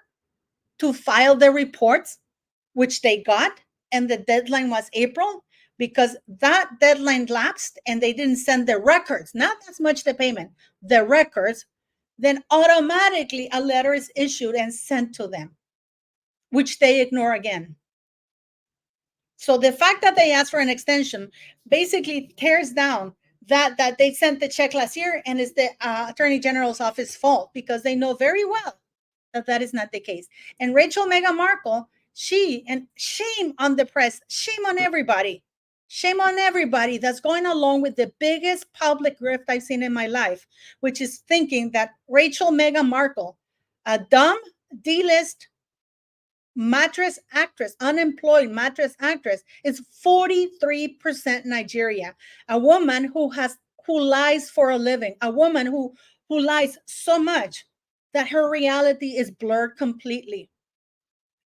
to file the reports, which they got, and the deadline was April. Because that deadline lapsed and they didn't send the records, not as much the payment, the records, then automatically a letter is issued and sent to them, which they ignore again. So the fact that they asked for an extension basically tears down that they sent the check last year, and it's the Attorney General's office fault, because they know very well that that is not the case. And Meghan Markle, and shame on the press, shame on everybody. Shame on everybody that's going along with the biggest public grift I've seen in my life, which is thinking that Meghan Markle, a dumb D-list mattress actress, unemployed mattress actress, is 43% Nigeria. A woman who lies for a living, a woman who lies so much that her reality is blurred completely.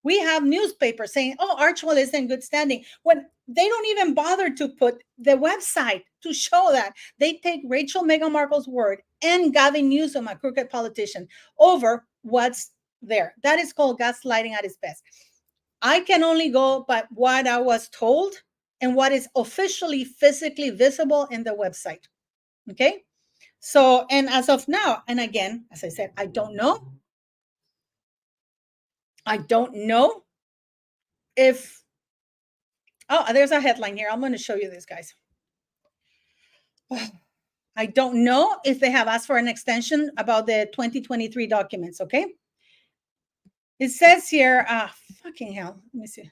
We have newspapers saying, oh, Archewell is in good standing, when they don't even bother to put the website to show that. They take Meghan Markle's word and Gavin Newsom, a crooked politician, over what's there. That is called gaslighting at its best. I can only go by what I was told and what is officially physically visible in the website. Okay? So, and as of now, and again, as I said, I don't know. I don't know if, oh, there's a headline here. I'm going to show you this, guys. I don't know if they have asked for an extension about the 2023 documents, okay? It says here, fucking hell, let me see.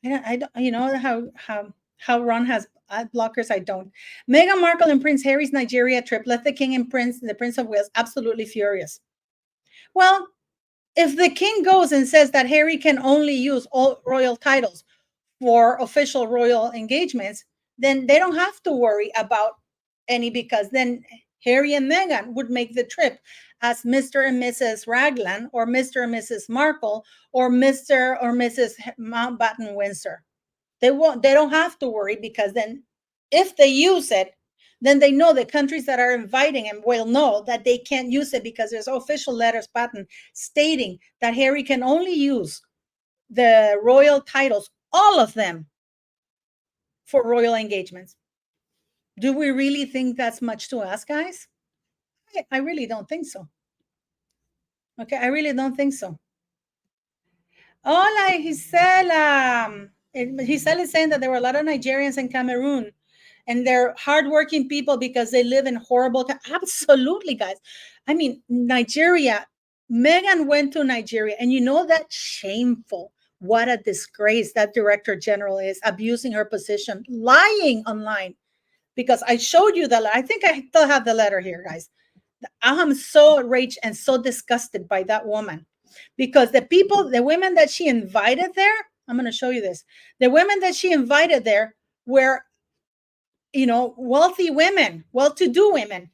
I don't, you know how Ron has ad blockers? I don't. Meghan Markle and Prince Harry's Nigeria trip left the King and the Prince of Wales absolutely furious. Well, if the King goes and says that Harry can only use all royal titles for official royal engagements, then they don't have to worry about any, because then Harry and Meghan would make the trip as Mr. and Mrs. Raglan, or Mr. and Mrs. Markle, or Mr. or Mrs. Mountbatten Windsor. They don't have to worry, because then if they use it, then they know the countries that are inviting them will know that they can't use it, because there's official letters patent stating that Harry can only use the royal titles, all of them, for royal engagements. Do we really think that's much to ask, guys? I really don't think so. Okay, I really don't think so. Hola, Gisela. Gisela is saying that there were a lot of Nigerians in Cameroon, and they're hardworking people because they live in horrible. Absolutely, guys. I mean, Nigeria. Meghan went to Nigeria, and you know that shameful. What a disgrace that director general is, abusing her position, lying online. Because I showed you I think I still have the letter here, guys. I'm so enraged and so disgusted by that woman, because the women that she invited there, I'm going to show you this. The women that she invited there were, wealthy women, well-to-do women.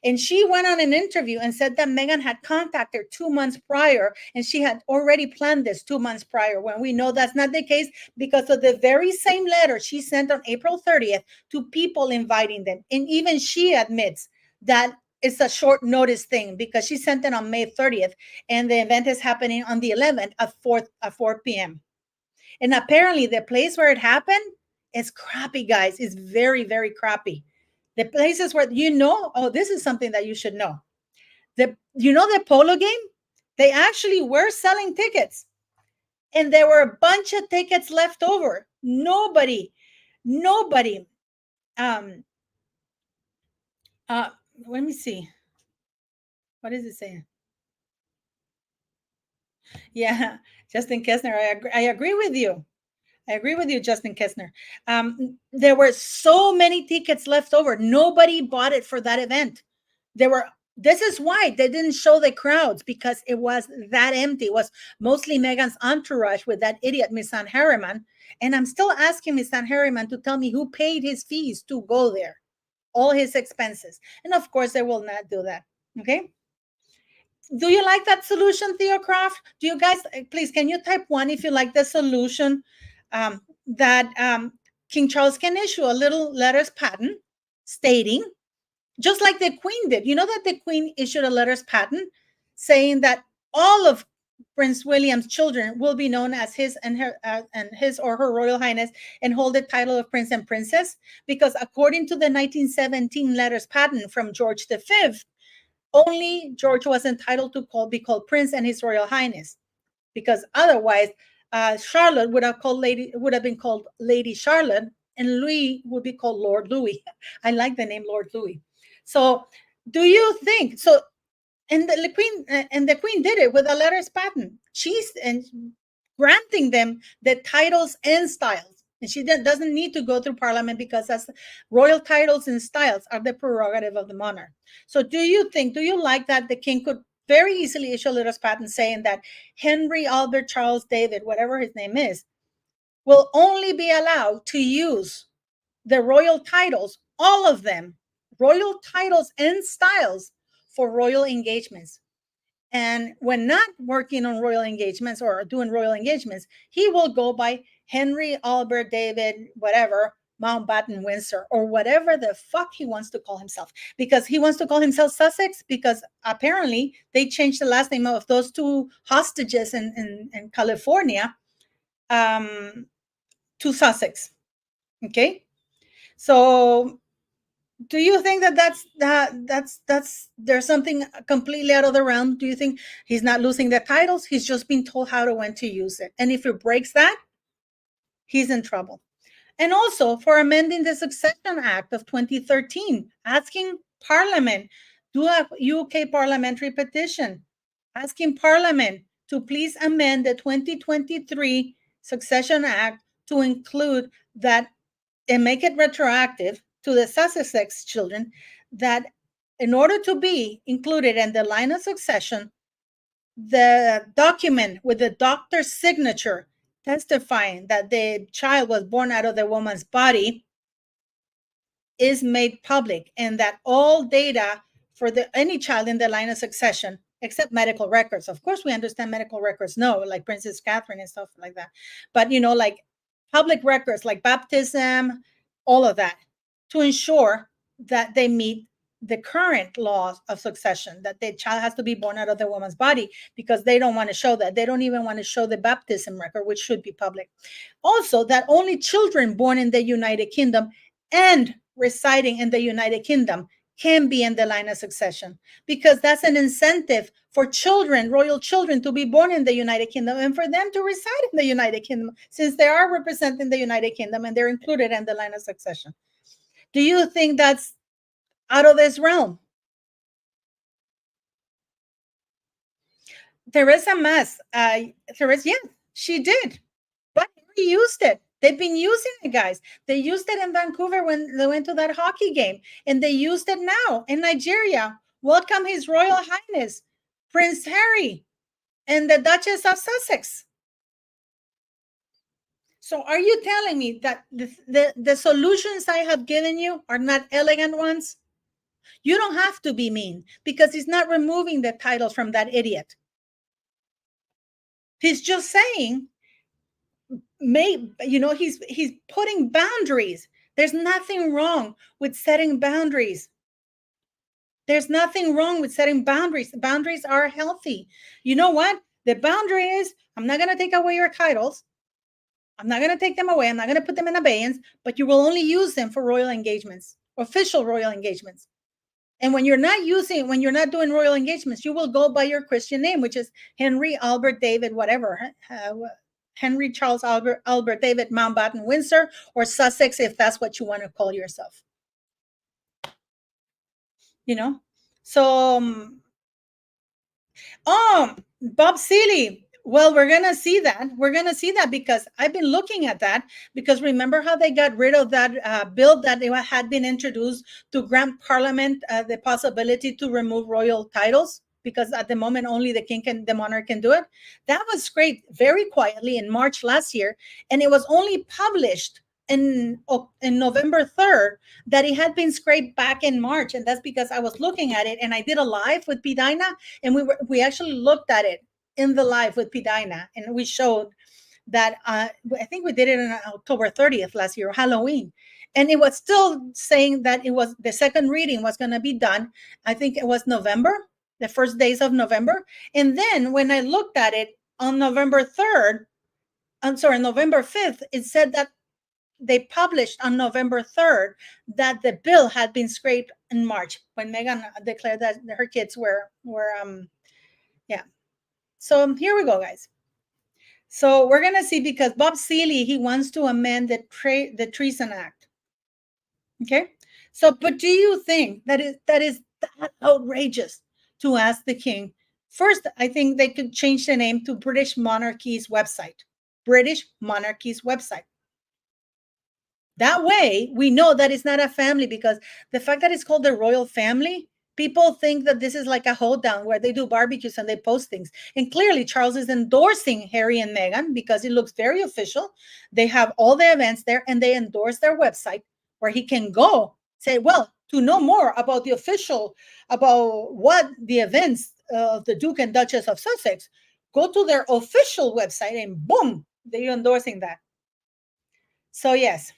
And she went on an interview and said that Meghan had contacted her 2 months prior, and she had already planned this 2 months prior, when we know that's not the case, because of the very same letter she sent on April 30th to people inviting them. And even she admits that it's a short notice thing, because she sent it on May 30th, and the event is happening on the 11th at 4 p.m. And apparently the place where it happened is crappy, guys. It's very, very crappy. The places where, oh, this is something that you should know. The polo game, they actually were selling tickets, and there were a bunch of tickets left over. Nobody, let me see. What is it saying? Yeah, Justin Kessner, I agree with you. I agree with you, Justin Kessner. There were so many tickets left over. Nobody bought it for that event. This is why they didn't show the crowds, because it was that empty. It was mostly Meghan's entourage with that idiot, Miss Ann Harriman. And I'm still asking Miss Ann Harriman to tell me who paid his fees to go there, all his expenses. And of course, they will not do that. Okay. Do you like that solution, Theocraft? Do you guys, please, can you type 1 if you like the solution? That King Charles can issue a little letters patent stating, just like the Queen did. You know that the Queen issued a letters patent saying that all of Prince William's children will be known as his or her Royal Highness, and hold the title of Prince and Princess, because according to the 1917 letters patent from George V, only George was entitled to be called Prince and His Royal Highness, because otherwise Charlotte would have been called Lady Charlotte, and Louis would be called Lord Louis. I like the name Lord Louis. So, do you think so? And the queen did it with a letters patent. She's and granting them the titles and styles, and she doesn't need to go through parliament because as royal titles and styles are the prerogative of the monarch. So, do you like that the king could very easily issue a letters patent saying that Henry Albert Charles David, whatever his name is, will only be allowed to use the royal titles, all of them, royal titles and styles for royal engagements. And when not working on royal engagements or doing royal engagements, he will go by Henry Albert David, whatever, Mountbatten Windsor, or whatever the fuck he wants to call himself. Because he wants to call himself Sussex, because apparently they changed the last name of those two hostages in California to Sussex. Okay. So do you think that's there's something completely out of the realm? Do you think he's not losing the titles? He's just being told how to when to use it. And if he breaks that, he's in trouble. And also for amending the Succession Act of 2013, asking Parliament, do a UK parliamentary petition, asking Parliament to please amend the 2023 Succession Act to include that and make it retroactive to the Sussex children, that in order to be included in the line of succession, the document with the doctor's signature testifying that the child was born out of the woman's body is made public, and that all data for any child in the line of succession, except medical records. Of course, we understand medical records, no, like Princess Catherine and stuff like that. But, like public records, like baptism, all of that, to ensure that they meet the current laws of succession, that the child has to be born out of the woman's body, because they don't want to show that. They don't even want to show the baptism record, which should be public. Also, that only children born in the United Kingdom and residing in the United Kingdom can be in the line of succession, because that's an incentive for children, royal children, to be born in the United Kingdom and for them to reside in the United Kingdom, since they are representing the United Kingdom and they're included in the line of succession. Do you think that's out of this realm? Theresa Mas, yes, she did, but he used it. They've been using it, guys. They used it in Vancouver when they went to that hockey game, and they used it now in Nigeria. Welcome His Royal Highness, Prince Harry, and the Duchess of Sussex. So are you telling me that the solutions I have given you are not elegant ones? You don't have to be mean, because he's not removing the title from that idiot. He's just saying, he's putting boundaries. There's nothing wrong with setting boundaries. There's nothing wrong with setting boundaries. Boundaries are healthy. You know what? The boundary is, I'm not going to take away your titles. I'm not going to take them away. I'm not going to put them in abeyance, but you will only use them for royal engagements, official royal engagements. And when you're not doing royal engagements, you will go by your Christian name, which is Henry Albert David, whatever, Henry Charles Albert David Mountbatten Windsor, or Sussex, if that's what you want to call yourself. So, Bob Seeley. Well, we're going to see that. We're going to see that, because I've been looking at that, because remember how they got rid of that bill that had been introduced to grant Parliament the possibility to remove royal titles, because at the moment only the monarch can do it. That was scraped very quietly in March last year, and it was only published in November 3rd that it had been scraped back in March. And that's because I was looking at it, and I did a live with P. Dinah, and we actually looked at it in the live with P. Dinah, and we showed that I think we did it on October 30th last year, Halloween, and it was still saying that the second reading was going to be done. I think it was November, the first days of November. And then when I looked at it on November 5th, it said that they published on November 3rd that the bill had been scraped in March, when Meghan declared that her kids were. So here we go, guys. So we're gonna see, because Bob Seeley, he wants to amend the Treason Act. Okay. So, but do you think that is that outrageous to ask the king? First, I think they could change the name to British Monarchy's website. British Monarchy's website. That way, we know that it's not a family, because the fact that it's called the royal family, people think that this is like a hold down where they do barbecues and they post things. And clearly, Charles is endorsing Harry and Meghan because it looks very official. They have all the events there, and they endorse their website where he can go say, well, to know more about the official, about what the events of the Duke and Duchess of Sussex, go to their official website, and boom, they're endorsing that. So, yes.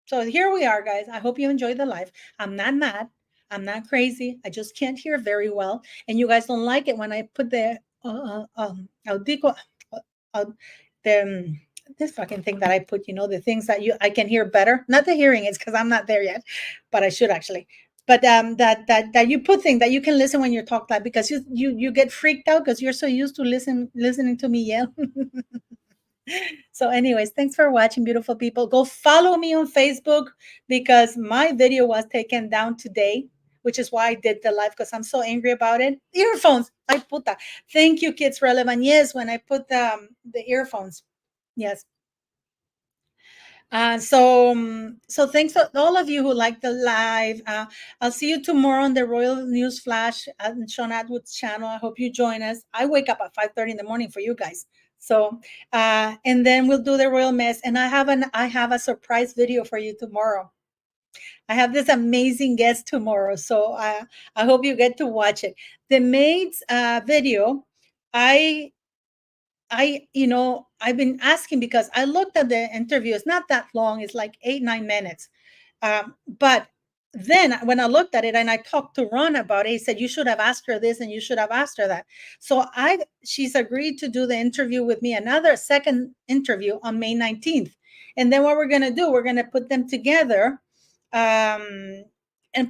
So here we are, guys. I hope you enjoyed the live. I'm not mad. I'm not crazy. I just can't hear very well. And you guys don't like it when I put the audico, uh, the this fucking thing that I put, the things that I can hear better. Not the hearing aids, because I'm not there yet, but I should actually. But that you put things that you can listen when you talk live, because you get freaked out because you're so used to listening to me yell. So anyways, thanks for watching, beautiful people. Go follow me on Facebook, because my video was taken down today, which is why I did the live, because I'm so angry about it. Earphones, ay puta. Thank you, Kids Relevant. Yes, when I put the earphones. Yes. So thanks to all of you who liked the live. I'll see you tomorrow on the Royal News Flash on Sean Atwood's channel. I hope you join us. I wake up at 5:30 in the morning for you guys. So and then we'll do the royal mess. And I have a surprise video for you tomorrow. I have this amazing guest tomorrow, so I hope you get to watch it. The maid's video, I've been asking, because I looked at the interview. It's not that long. It's like 8-9 minutes. But then when I looked at it and I talked to Ron about it, he said, you should have asked her this and you should have asked her that. So she's agreed to do the interview with me, another second interview on May 19th. And then what we're going to do, we're going to put them together and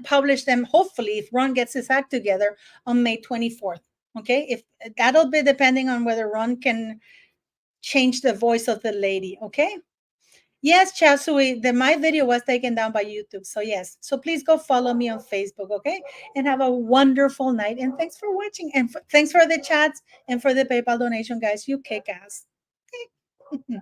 publish them, hopefully, if Ron gets his act together, on May 24th. Okay, if that'll be depending on whether Ron can change the voice of the lady. Okay. Yes, Chasui, my video was taken down by YouTube. So yes. So please go follow me on Facebook, okay? And have a wonderful night. And thanks for watching. And thanks for the chats and for the PayPal donation, guys. You kick ass. Okay.